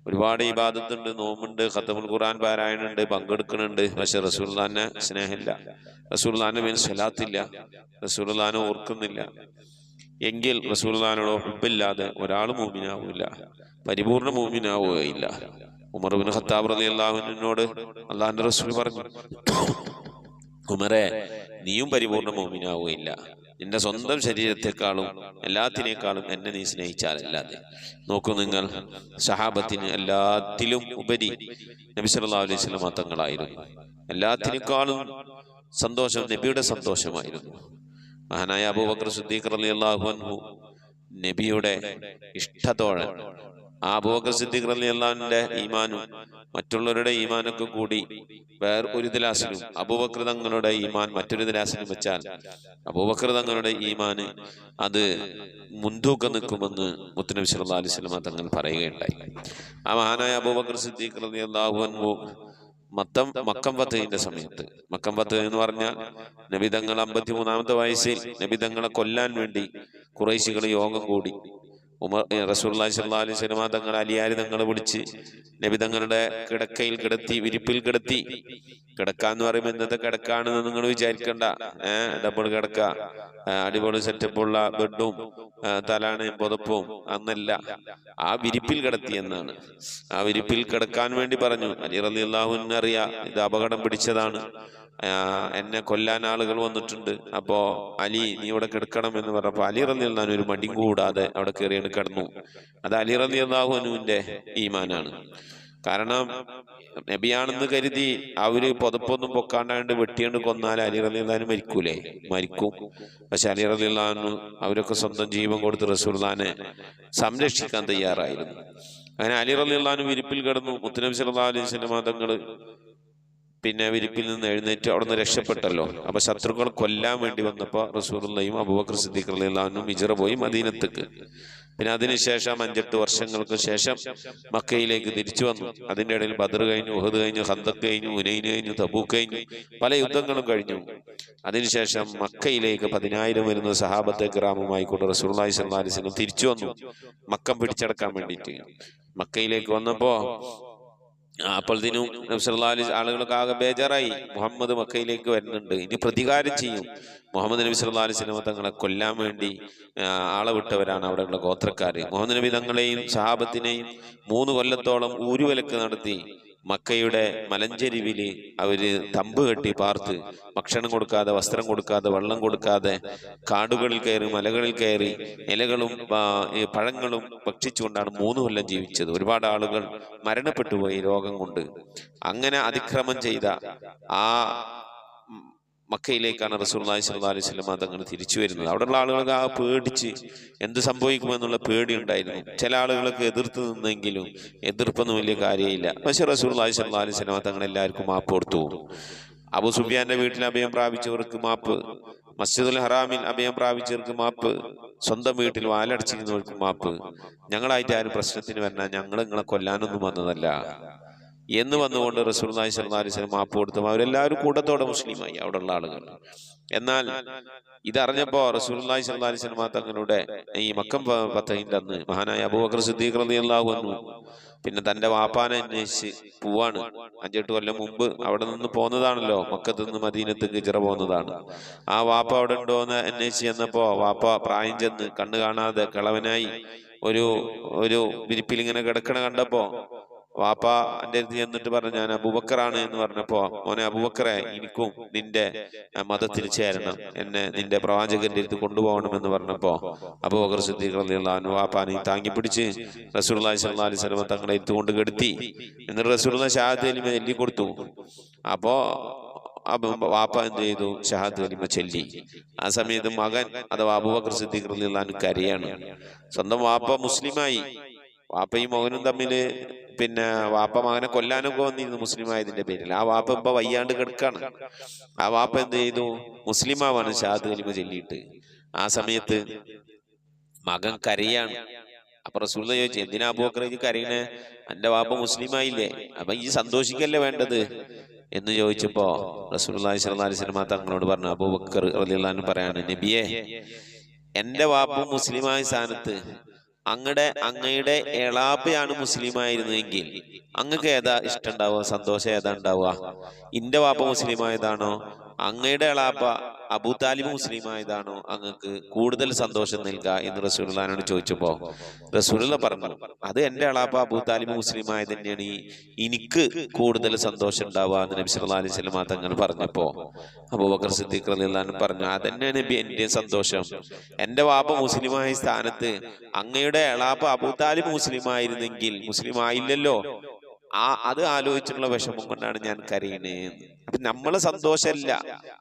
ഒരുപാട് ഇബാദത്തുണ്ട്, നോമ്പുണ്ട്, ഖത്മുൽ ഖുർആൻ പാരായണുണ്ട്, പങ്കെടുക്കുന്നുണ്ട്, പക്ഷെ റസൂലുള്ളാഹിനെ സ്നേഹമില്ല, റസൂലുള്ളാഹിന്റെ മേൽ സ്വലാത്തില്ല, റസൂലുള്ളാഹിനെ ഓർക്കുന്നില്ല എങ്കിൽ റസൂലുള്ളാഹിനോട് ഹുബ്ബില്ലാതെ ഒരാൾ മൂമിനാവില്ല, പരിപൂർണ മൂമിനാവുകയില്ല. ഉമർ ഇബ്നു ഖത്താബ് റളിയല്ലാഹു അൻഹുവിനോട് അള്ളാഹുവിന്റെ റസൂൽ പറഞ്ഞു, ഉമറെ, നീയും പരിപൂർണ മൂമിനാവുകയില്ല, നിന്റെ സ്വന്തം ശരീരത്തെക്കാളും എല്ലാത്തിനേക്കാളും എന്നെ നീ സ്നേഹിച്ചാലല്ലാതെ. നോക്കൂ നിങ്ങൾ, സഹാബത്തിന് എല്ലാത്തിലും ഉപരി നബി സല്ലല്ലാഹു അലൈഹി വസല്ലം തങ്ങളായിരുന്നു. എല്ലാത്തിനേക്കാളും സന്തോഷം നബിയുടെ സന്തോഷമായിരുന്നു. മഹാനായ അബൂബക്കർ സിദ്ദീഖ് റളിയല്ലാഹു അൻഹു നബിയുടെ ഇഷ്ടത്തോടെ, ആ അബൂബക്കർ സിദ്ദീഖ് റളിയല്ലാഹു അൻഹുവിന്റെ ഈമാനും മറ്റുള്ളവരുടെ ഈമാനൊക്കെ കൂടി ഒരു ദിലാസിലും അബൂബക്കർ തങ്ങളുടെ ഈമാൻ മറ്റൊരു ദിലാസിലും വെച്ചാൽ അബൂബക്കർ തങ്ങളുടെ ഈമാന് അത് മുൻതൂക്കം നിൽക്കുമെന്ന് മുത്തുനബി സല്ലല്ലാഹു അലൈഹി വസല്ലം തങ്ങൾ പറയുകയുണ്ടായി. ആ മഹാനായ അബൂബക്കർ സിദ്ദീഖ് റളിയല്ലാഹു അൻഹു മക്കം ഫത്ഹിന്റെ സമയത്ത്, മക്കം ഫത്ഹ് എന്ന് പറഞ്ഞാൽ നബി തങ്ങൾ 53-ാമത്തെ വയസ്സിൽ നബി തങ്ങളെ കൊല്ലാൻ വേണ്ടി ഖുറൈശികൾ യോഗം കൂടി. റസൂലുള്ളാഹി സ്വല്ലല്ലാഹു അലൈഹി വസല്ലം തങ്ങൾ അലിയാരി തങ്ങളെ പിടിച്ച് നബി തങ്ങളുടെ കിടക്കയിൽ കിടത്തി, വിരിപ്പിൽ കിടത്തി. കിടക്കാന്ന് പറയുമ്പോൾ ഇന്നത്തെ കിടക്കാണെന്ന് നിങ്ങൾ വിചാരിക്കണ്ട, ഡബിൾ കിടക്ക, അടിപൊളി സെറ്റപ്പുള്ള ബെഡും തലാണയും പുതപ്പും അന്നല്ല, ആ വിരിപ്പിൽ കിടത്തി എന്നാണ്. ആ വിരിപ്പിൽ കിടക്കാൻ വേണ്ടി പറഞ്ഞു. അലി റളിയല്ലാഹു അൻഹു അറിയാം ഇത് അപകടം പിടിച്ചതാണ്, എന്നെ കൊല്ലാൻ ആളുകൾ വന്നിട്ടുണ്ട്, അപ്പോ അലി നീ ഇവിടെ കിടക്കണം എന്ന് പറഞ്ഞപ്പോ അലി റളിയല്ലാഹു അൻഹു ഒരു മടി കൂടാതെ അവിടെ കയറിയാണ് കിടന്നു. അത് അലി റളിയല്ലാഹു അൻഹുവിന്റെ ഈമാനാണ്. കാരണം നബിയാണെന്ന് കരുതി അവര് പുതപ്പൊന്നും പൊക്കാണ്ടാണ്ട് വെട്ടിയാണ്ട് കൊന്നാൽ അലി റളിയല്ലാഹു അൻഹു മരിക്കൂലേ? മരിക്കും. പക്ഷെ അലി റളിയല്ലാഹു അൻഹു അവരൊക്കെ സ്വന്തം ജീവൻ കൊടുത്ത് റസൂലുള്ളാഹിനെ സംരക്ഷിക്കാൻ തയ്യാറായിരുന്നു. അങ്ങനെ അലി റളിയല്ലാഹു അൻഹു വിരിപ്പിൽ കിടന്നു. മുത്തുനബി സല്ലല്ലാഹു അലൈഹി വസല്ലം തങ്ങൾ പിന്നെ വിരിപ്പിൽ നിന്ന് എഴുന്നേറ്റ് അവിടുന്ന് രക്ഷപ്പെട്ടല്ലോ. അപ്പൊ ശത്രുക്കൾ കൊല്ലാൻ വേണ്ടി വന്നപ്പോ റസൂലുള്ളാഹിയും അബൂബക്കർ സിദ്ദീഖ് റളിയല്ലാഹു അൻഹു ഹിജ്റ പോയി മദീനത്തേക്ക്. പിന്നെ അതിനുശേഷം 5-8 വർഷങ്ങൾക്ക് ശേഷം മക്കയിലേക്ക് തിരിച്ചു വന്നു. അതിന്റെ ഇടയിൽ ബദർ കഴിഞ്ഞു, ഉഹദ് കഴിഞ്ഞു, ഖന്തഖ് കഴിഞ്ഞു, ഹുനൈൻ കഴിഞ്ഞു, തബൂക്ക് കഴിഞ്ഞു, പല യുദ്ധങ്ങളും കഴിഞ്ഞു. അതിനുശേഷം മക്കയിലേക്ക് 10,000 വരുന്ന സഹാബത്തെ കിറാമുമായി കൊണ്ട് റസൂലുള്ളാഹി സ്വല്ലല്ലാഹു അലൈഹി വസല്ലം തിരിച്ചു വന്നു, മക്കം പിടിച്ചടക്കാൻ വേണ്ടിയിട്ട്. മക്കയിലേക്ക് വന്നപ്പോ അപ്പോഴത്തേനും നബി സല്ലല്ലാഹു അലൈഹി ആളുകളൊക്കെ ആകെ ബേജാറായി. മുഹമ്മദ് മക്കയിലേക്ക് വരുന്നുണ്ട്, ഇനി പ്രതികാരം ചെയ്യും. മുഹമ്മദ് നബി സല്ലല്ലാഹു അലൈഹി വസല്ലം തങ്ങളെ കൊല്ലാൻ വേണ്ടി ആളെ വിട്ടവരാണ് അവിടെയുള്ള ഗോത്രക്കാര്. മുഹമ്മദ് നബി തങ്ങളെയും സഹാബത്തിനെയും 3 കൊല്ലത്തോളം ഊരുവലക്ക് നടത്തി മക്കയുടെ മലഞ്ചെരിവില് അവര് തമ്പ് കെട്ടി പാർത്ത്, ഭക്ഷണം കൊടുക്കാതെ, വസ്ത്രം കൊടുക്കാതെ, വെള്ളം കൊടുക്കാതെ കാടുകളിൽ കയറി, മലകളിൽ കയറി ഇലകളും പഴങ്ങളും ഭക്ഷിച്ചുകൊണ്ടാണ് 3 കൊല്ലം ജീവിച്ചത്. ഒരുപാട് ആളുകൾ മരണപ്പെട്ടുപോയി രോഗം കൊണ്ട്. അങ്ങനെ അതിക്രമം ചെയ്ത ആ മക്കയിലേക്കാണ് റസൂലുള്ളാഹി സ്വല്ലല്ലാഹു അലൈഹി വസല്ലം തങ്ങൾ തിരിച്ചു വരുന്നത്. അവിടെയുള്ള ആളുകൾക്ക് ആ പേടിച്ച് എന്ത് സംഭവിക്കുമെന്നുള്ള പേടി ഉണ്ടായിരുന്നു. ചില ആളുകളൊക്കെ എതിർത്ത് നിന്നെങ്കിലും എതിർപ്പൊന്നും വലിയ കാര്യമില്ല. പക്ഷെ റസൂലുള്ളാഹി സ്വല്ലല്ലാഹു അലൈഹി വസല്ലം തങ്ങൾ എല്ലാവർക്കും മാപ്പ് കൊടുത്തു. അബൂ സുഫിയാന്റെ വീട്ടിൽ അഭയം പ്രാപിച്ചവർക്ക് മാപ്പ്, മസ്ജിദുൽ ഹറാമിൽ അഭയം പ്രാപിച്ചവർക്ക് മാപ്പ്, സ്വന്തം വീട്ടിൽ വാലടച്ചിരുന്നവർക്ക് മാപ്പ്. ഞങ്ങളായിട്ട് ആരും പ്രശ്നത്തിന് വരണം, ഞങ്ങൾ നിങ്ങളെ കൊല്ലാനൊന്നും വന്നതല്ല എന്ന് വന്നുകൊണ്ട് റസൂലുള്ളാഹി സ്വല്ലല്ലാഹു അലൈഹി വസല്ലം മാപ്പ് കൊടുത്തു. അവരെല്ലാവരും കൂട്ടത്തോടെ മുസ്ലിമായി അവിടെയുള്ള ആളുകൾ. എന്നാൽ ഇതറിഞ്ഞപ്പോ റസൂലുള്ളാഹി സ്വല്ലല്ലാഹു അലൈഹി വസല്ലം തങ്ങളുടെ ഈ മക്കം ഫത്ഹിന്റെ അന്ന് മഹാനായ അബൂബക്കർ സിദ്ദീഖ് റളിയല്ലാഹു അൻഹു പിന്നെ തന്റെ വാപ്പാനെ അന്വേഷിച്ച് പോവാണ്. 5-8 കൊല്ലം മുമ്പ് അവിടെ നിന്ന് പോന്നതാണല്ലോ, മക്കത്ത് നിന്ന് മദീനത്തേക്ക് ഹിജ്റ പോകുന്നതാണ്. ആ വാപ്പ അവിടെ ഉണ്ടോന്ന് അന്വേഷിച്ച് ചെന്നപ്പോ വാപ്പ പ്രായം ചെന്ന് കണ്ണു കാണാതെ കിളവനായി ഒരു വിരിപ്പിൽ ഇങ്ങനെ കിടക്കണ കണ്ടപ്പോ വാപ്പ എൻ്റെ അടുത്ത് ചെന്നിട്ട് പറഞ്ഞു, ഞാൻ അബൂബക്കറാണ് എന്ന് പറഞ്ഞപ്പോ, മോനെ അബൂബക്കറെ, എനിക്കും നിന്റെ മതത്തിൽ ചേരണം, എന്നെ നിന്റെ പ്രവാചകന്റെ അടുത്ത് കൊണ്ടുപോകണം എന്ന് പറഞ്ഞപ്പോ അബൂബക്കർ സിദ്ദീഖ് റളിയല്ലാഹു അൻഹു വാപ്പാനെ താങ്ങി പിടിച്ച് റസൂലുള്ളാഹി സ്വല്ലല്ലാഹു അലൈഹി വസല്ലം തങ്ങളെ എടുത്തു കൊണ്ട് കെടുത്തി. എന്നിട്ട് റസൂലുള്ളാഹി ഷഹാദത്ത് കലിമ ചൊല്ലി കൊടുത്തു. അപ്പോ വാപ്പ എന്ത് ചെയ്തു? ഷഹാദത്ത് കലിമ ചൊല്ലി. ആ സമയത്ത് മകൻ അഥവാ അബൂബക്കർ സിദ്ദീഖ് റളിയല്ലാഹു അൻഹു കരയാണ്. സ്വന്തം വാപ്പ മുസ്ലിമായി, വാപ്പയും മകനും തമ്മില് പിന്നെ വാപ്പ മകനെ കൊല്ലാനൊക്കെ വന്നിരുന്നു മുസ്ലിം ആയതിന്റെ പേരിൽ. ആ വാപ്പ ഇപ്പൊ വയ്യാണ്ട് കിടക്കാണ്. ആ വാപ്പ എന്ത് ചെയ്തു? മുസ്ലിമാവാണ് ഷഹാദത്ത് കലിമ ചൊല്ലിയിട്ട്. ആ സമയത്ത് മകൻ കരയാണ്. അപ്പൊ റസൂലുള്ളാഹി ചോദിച്ചു, എന്തിനാ അബൂബക്കർ കരയണേ? എന്റെ വാപ്പ മുസ്ലിമായില്ലേ, അപ്പൊ ഈ സന്തോഷിക്കല്ലേ വേണ്ടത് എന്ന് ചോദിച്ചപ്പോ റസൂലുള്ളാഹി സ്വല്ലല്ലാഹി അലൈഹി വസല്ലം തങ്ങളോട് പറഞ്ഞു, അബൂബക്കർ റളിയല്ലാഹു അൻഹു പറയാണ്, നബിയെ, എന്റെ വാപ്പ മുസ്ലിമായ സ്ഥാനത്ത് അങ്ങയുടെ എളാപ്പയാണ് മുസ്ലിമായിരുന്നെങ്കിൽ അങ്ങക്ക് ഏതാ ഇഷ്ടം ഉണ്ടാവുക, സന്തോഷം ഏതാ ഉണ്ടാവുക? ഇന്റെ വാപ്പ മുസ്ലിമായതാണോ അങ്ങയുടെ എളാപ്പ അബൂ താലിബ് മുസ്ലിമായതാണോ അങ്ങക്ക് കൂടുതൽ സന്തോഷം നൽകുക എന്ന് റസൂലുള്ളാഹിനോട് ചോദിച്ചപ്പോ റസൂലുള്ള പറഞ്ഞു, അത് എന്റെ എളാപ്പ അബൂ താലിബ് മുസ്ലിമായ തന്നെയാണ് എനിക്ക് കൂടുതൽ സന്തോഷം ഉണ്ടാവുക എന്ന് നബി സല്ലല്ലാഹു അലൈഹി വസല്ലം തങ്ങൾ പറഞ്ഞപ്പോ അബൂബക്കർ സിദ്ദീഖ് റളിയല്ലാഹു അൻഹു പറഞ്ഞു, അതന്നെയാണ് നബി എന്റെ സന്തോഷം. എന്റെ വാപ്പ മുസ്ലിമായ സ്ഥാനത്ത് അങ്ങയുടെ എളാപ്പ അബൂ താലിബ് മുസ്ലിമായിരുന്നെങ്കിൽ മുസ്ലിം ആയില്ലല്ലോ, അത് ആലോചിച്ചുള്ള വിഷമം കൊണ്ടാണ് ഞാൻ കരയുന്നത്. അപ്പൊ നമ്മളെ സന്തോഷമല്ല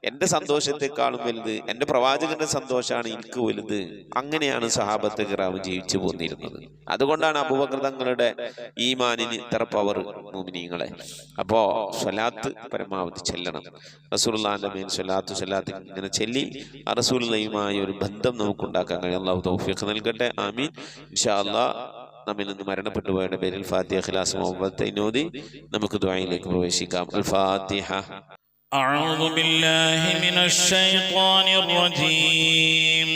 എന്റെ സന്തോഷത്തെക്കാളും വലുത് എന്റെ പ്രവാചകന്റെ സന്തോഷമാണ് എനിക്ക് വലുത്. അങ്ങനെയാണ് സഹാബത്ത് കിറാം ജീവിച്ചു പോന്നിരുന്നത്. അതുകൊണ്ടാണ് അബൂബക്കർ തങ്ങളുടെ ഈമാനിന് ഇത്ര പവർ മുഅ്മിനീങ്ങളെ. അപ്പോ സ്വലാത്ത് പരമാവധി ചെല്ലണം. റസൂലുള്ളാഹിന്റെ മേൽ സ്വലാത്ത് ഇങ്ങനെ ചെല്ലി ആ റസൂലുള്ളാഹിയുമായി ഒരു ബന്ധം നമുക്കുണ്ടാക്കാൻ കഴിയും. അല്ലാഹു തൗഫീഖ് നൽകട്ടെ. ആമീൻ. ഇൻഷാ അല്ലാഹ് നമ്മിൽ നിന്ന് മരണപ്പെട്ടു പോയവരുടെ പേരിൽ ഫാത്തിഹ, ഖിലാസ്, മുഅവ്വദത്തൈൻ ഓതി നമുക്ക് ദുആയിലേക്ക് പ്രവേശിക്കാം. അൽ ഫാത്തിഹ. أعوذ بالله من الشيطان الرجيم.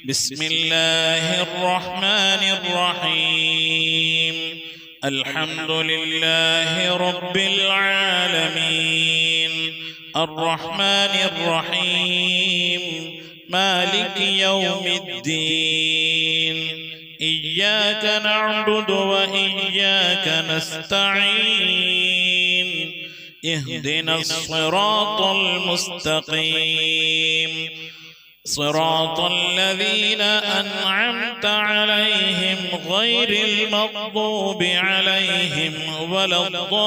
بسم الله الرحمن الرحيم. الحمد لله رب العالمين الرحمن الرحيم مالك يوم الدين إياك نعبد وإياك نستعين اهدنا الصراط المستقيم صراط الذين أنعمت عليهم غير المغضوب عليهم ولا الضالين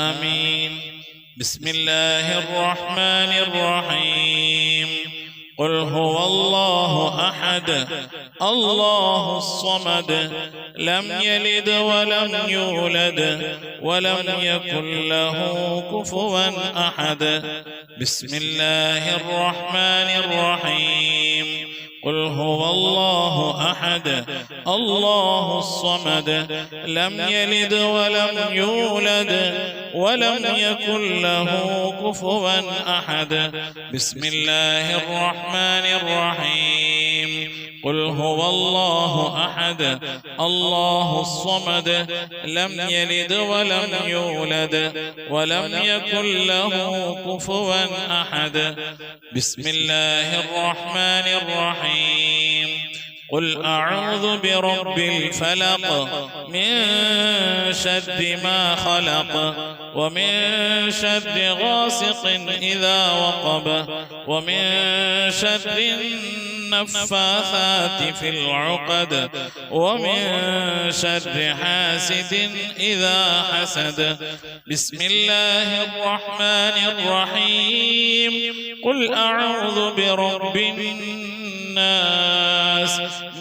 آمين. بسم الله الرحمن الرحيم. قل هو الله أحد الله الصمد لم يلد ولم يولد ولم يكن له كفوا أحد. بسم الله الرحمن الرحيم. قل هو الله أحد الله الصمد لم يلد ولم يولد ولم يكن له كفوا أحد. بسم الله الرحمن الرحيم. قل هو الله أحد الله الصمد لم يلد ولم يولد ولم يكن له كفوا أحد. بسم الله الرحمن الرحيم. قل أعوذ برب الفلق من شر ما خلق ومن شر غاسق إذا وقب ومن شر النفاثات في العقد ومن شر حاسد إذا حسد. بسم الله الرحمن الرحيم. قل أعوذ برب الناس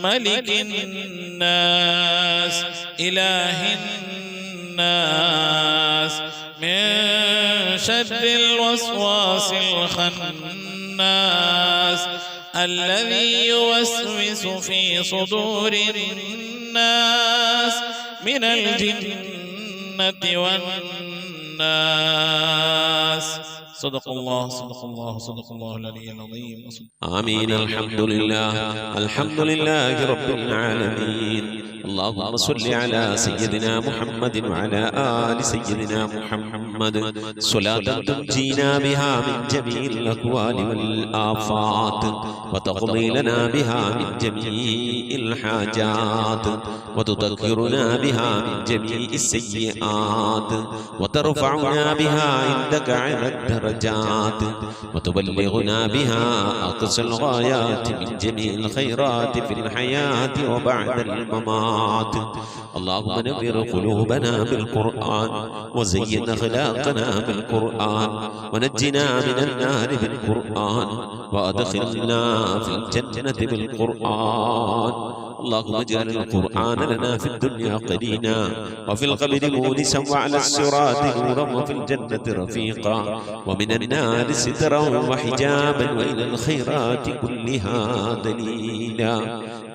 ملك الناس إله الناس من شر الوسواس الخناس الذي يوسوس في صدور الناس من الجنة والناس. صدق الله صدق الله صدق الله العلي العظيم. آمين. الحمد لله رب العالمين. اللهم صل على سيدنا محمد وعلى آل سيدنا محمد صلاة تنجينا بها من جميع الأكوان والآفات وتقضي لنا بها من جميع الحاجات وتذكرنا بها من جميع السيئات وترفعنا بها عندك على الدرجات وتبلغنا بها أقصى الغايات من جميع الخيرات في الحياة وبعد الممات. اللهم نور قلوبنا بالقرآن وزين أخلاقنا بالقرآن ونجنا من النار بالقرآن وأدخلنا في الجنة بالقرآن. اللهم اجعل القرآن لنا في الدنيا قرينا وفي القبر مونسا وعلى الصراط نورا وفي الجنة رفيقا ومن النار سترا وحجابا وإلى الخيرات كلها دليلا.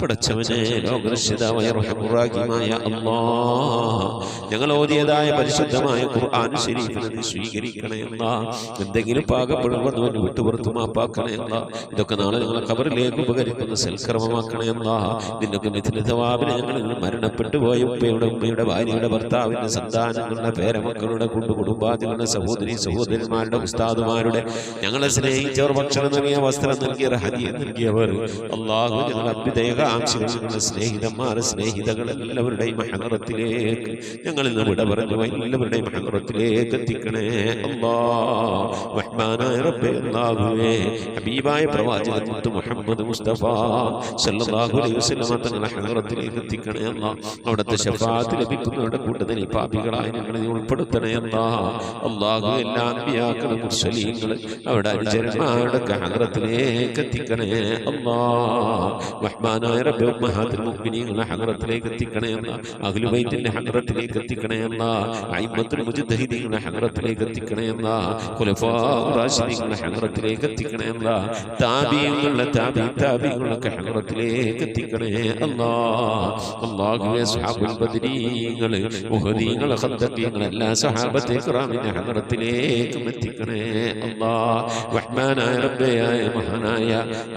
പടച്ചവനെ ലോകരക്ഷിതാവായ റഹ്മാനായ അല്ലാഹ്, ഞങ്ങൾ ഓതിയതായ പരിശുദ്ധമായ ഖുർആൻ ശരീഫിനെ നീ സ്വീകരിക്കണേ അല്ലാഹ്. എന്തെങ്കിലും പാകപ്പെടുമ്പോൾ വിട്ടുപുറത്തു മാപ്പാക്കണേ അല്ലാഹ്. ഇതൊക്കെ നാളെ ഞങ്ങളെ ഖബറിലേക്ക് ഉപകരിക്കുന്ന സൽക്കർമ്മമാക്കണേ അല്ലാഹ്. നിന്നൊക്കെ മിഥില തവാബിനെ ഞങ്ങൾ മരണപ്പെട്ടു പോയ ഉപ്പയുടെ ഉമ്മയുടെ ഭാര്യയുടെ ഭർത്താവിന്റെ സന്താനങ്ങളുടെ പേരമക്കളുടെ കുടുംബാദികളുടെ സഹോദരി സഹോദരന്മാരുടെ ഉസ്താദുമാരുടെ ഞങ്ങളെ സ്നേഹിച്ചവർ ഭക്ഷണം നൽകിയ വസ്ത്രം നൽകിയവർ ഹദിയ നൽകിയവർ അല്ലാഹു ഞങ്ങൾ അഭ്യുദയ ആംശികളുടെ സ്നേഹിതന്മാർ സ്നേഹിതകൾ എല്ലാവരുടെയും ഹദറത്തിലേക്ക് ഞങ്ങളിൽ നിന്ന് വിട പറഞ്ഞു എല്ലാവരുടെയും ഹദറത്തിലേക്ക് എത്തിക്കണേ അല്ലാഹ്. റഹ്മാനായ റബ്ബേ അല്ലാഹുവേ, ഹബീബായ പ്രവാചകൻ മുഹമ്മദ് മുസ്തഫ സല്ലല്ലാഹു അലൈഹി വസല്ലം തങ്ങളുടെ ഹദറത്തിലേക്ക് എത്തിക്കണേ അല്ലാഹ്. അവിടുത്തെ ശഫാഅത്ത് ലഭിക്കുന്നവരുടെ കൂട്ടത്തിൽ പാപികളായ ഞങ്ങളെ ഉൾപ്പെടുത്തണേ അല്ലാഹ്. അല്ലാഹു എല്ലാ അൻബിയാക്കളും മുർസലീങ്ങളും അവരുടെ അനുചരന്മാരുടെ ഹദറത്തിലേക്ക് എത്തിക്കണേ അല്ലാഹ്. റഹ്മാനായ റബ്ബേ ഉമ്മഹാത്തുൽ മുഅ്മിനീങ്ങളുടെ ഹദറത്തിലേക്ക് എത്തിക്കണേ അല്ലാഹ്. അഹ്ലു ബൈത്തിന്റെ ഹദറത്തിലേക്ക് എത്തിക്കണേ അല്ലാഹ്. അയിമ്മത്തുൽ മുജ്തഹിദീങ്ങളുടെ ഹദറത്തിലേക്ക് എത്തിക്കണേ അല്ലാഹ്. ഖുലഫാഉർ റാഷിദീങ്ങളുടെ ഹദറത്തിലേക്ക് എത്തിക്കണേ അല്ലാഹ്. താബിഈങ്ങളുടെ താബിഈങ്ങളുടെ ഹദറത്തിലേക്ക് എത്തിക്കണേ അല്ലാഹ്. അല്ലാഹുവേ, സ്വഹാബുൽ ബദരീങ്ങൾ ഉഹദീങ്ങൾ ഖദ്ദഖീങ്ങൾ എല്ലാ സ്വഹാബത്തെ കിറാമിന്റെ ഹദറത്തിലേക്ക് എത്തിക്കണേ അല്ലാഹ്. റഹ്മാനായ റബ്ബേ, മഹാനായ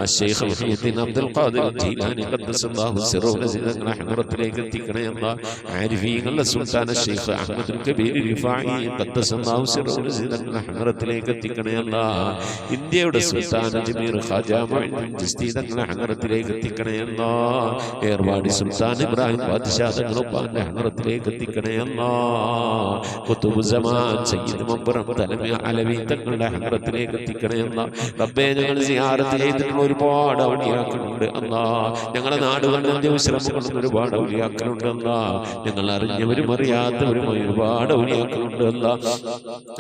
അശ്ശൈഖ് മുഹയ്യിദ്ദീൻ അബ്ദുൽ ഖാദിർ ജീലാനി ഖദ്ദസല്ലാഹു സിറഹു തങ്ങളുടെ ഹദറത്തിലേക്ക് എത്തിക്കണേ അല്ലാഹ്. ആരിഫീങ്ങളുടെ സുൽത്താൻ ശൈഖ് അഹ്മദുൽ കബീർ റിഫാഈ ഖദ്ദസല്ലാഹു സിറഹു തങ്ങളുടെ ഹദറത്തിലേക്ക് എത്തിക്കണേ അല്ലാഹ്. ഇന്ത്യയുടെ സുൽത്താൻ അജ്മീർ ഖാജ മുഈനുദ്ദീൻ ചിശ്തി തങ്ങളുടെ ഹദറത്തിലേക്ക് എത്തിക്കണേ അല്ലാഹ്. ഏർവാടി സുൽത്താൻ ഇബ്രാഹിം ബാദ്ശാ തങ്ങളുടെ ഹദറത്തിലേക്ക് എത്തിക്കണേ അല്ലാഹ്. ഖുതുബ് സമാൻ സയ്യിദ് മംബറം തലമി അലവി തങ്ങളുടെ ഹദറത്തിലേക്ക് എത്തിക്കണേ അല്ലാഹ്. റബ്ബേ, ഞങ്ങൾ സിയാറത്ത് ചെയ്തിട്ടുള്ള ഒരുപാട് ഔലിയാക്കളുണ്ട് അല്ലാഹ്. ഞങ്ങളുടെ നാടുകളിൽ അന്ത്യവിശ്രമങ്ങളുന്ന ഒരുപാട് ഔലിയാക്കളുണ്ട് അല്ലാഹ്. ഞങ്ങൾ അറിഞ്ഞവരും അറിയാത്തവരുമായി ഒരുപാട് ഔലിയാക്കളുണ്ട് അല്ലാഹ്.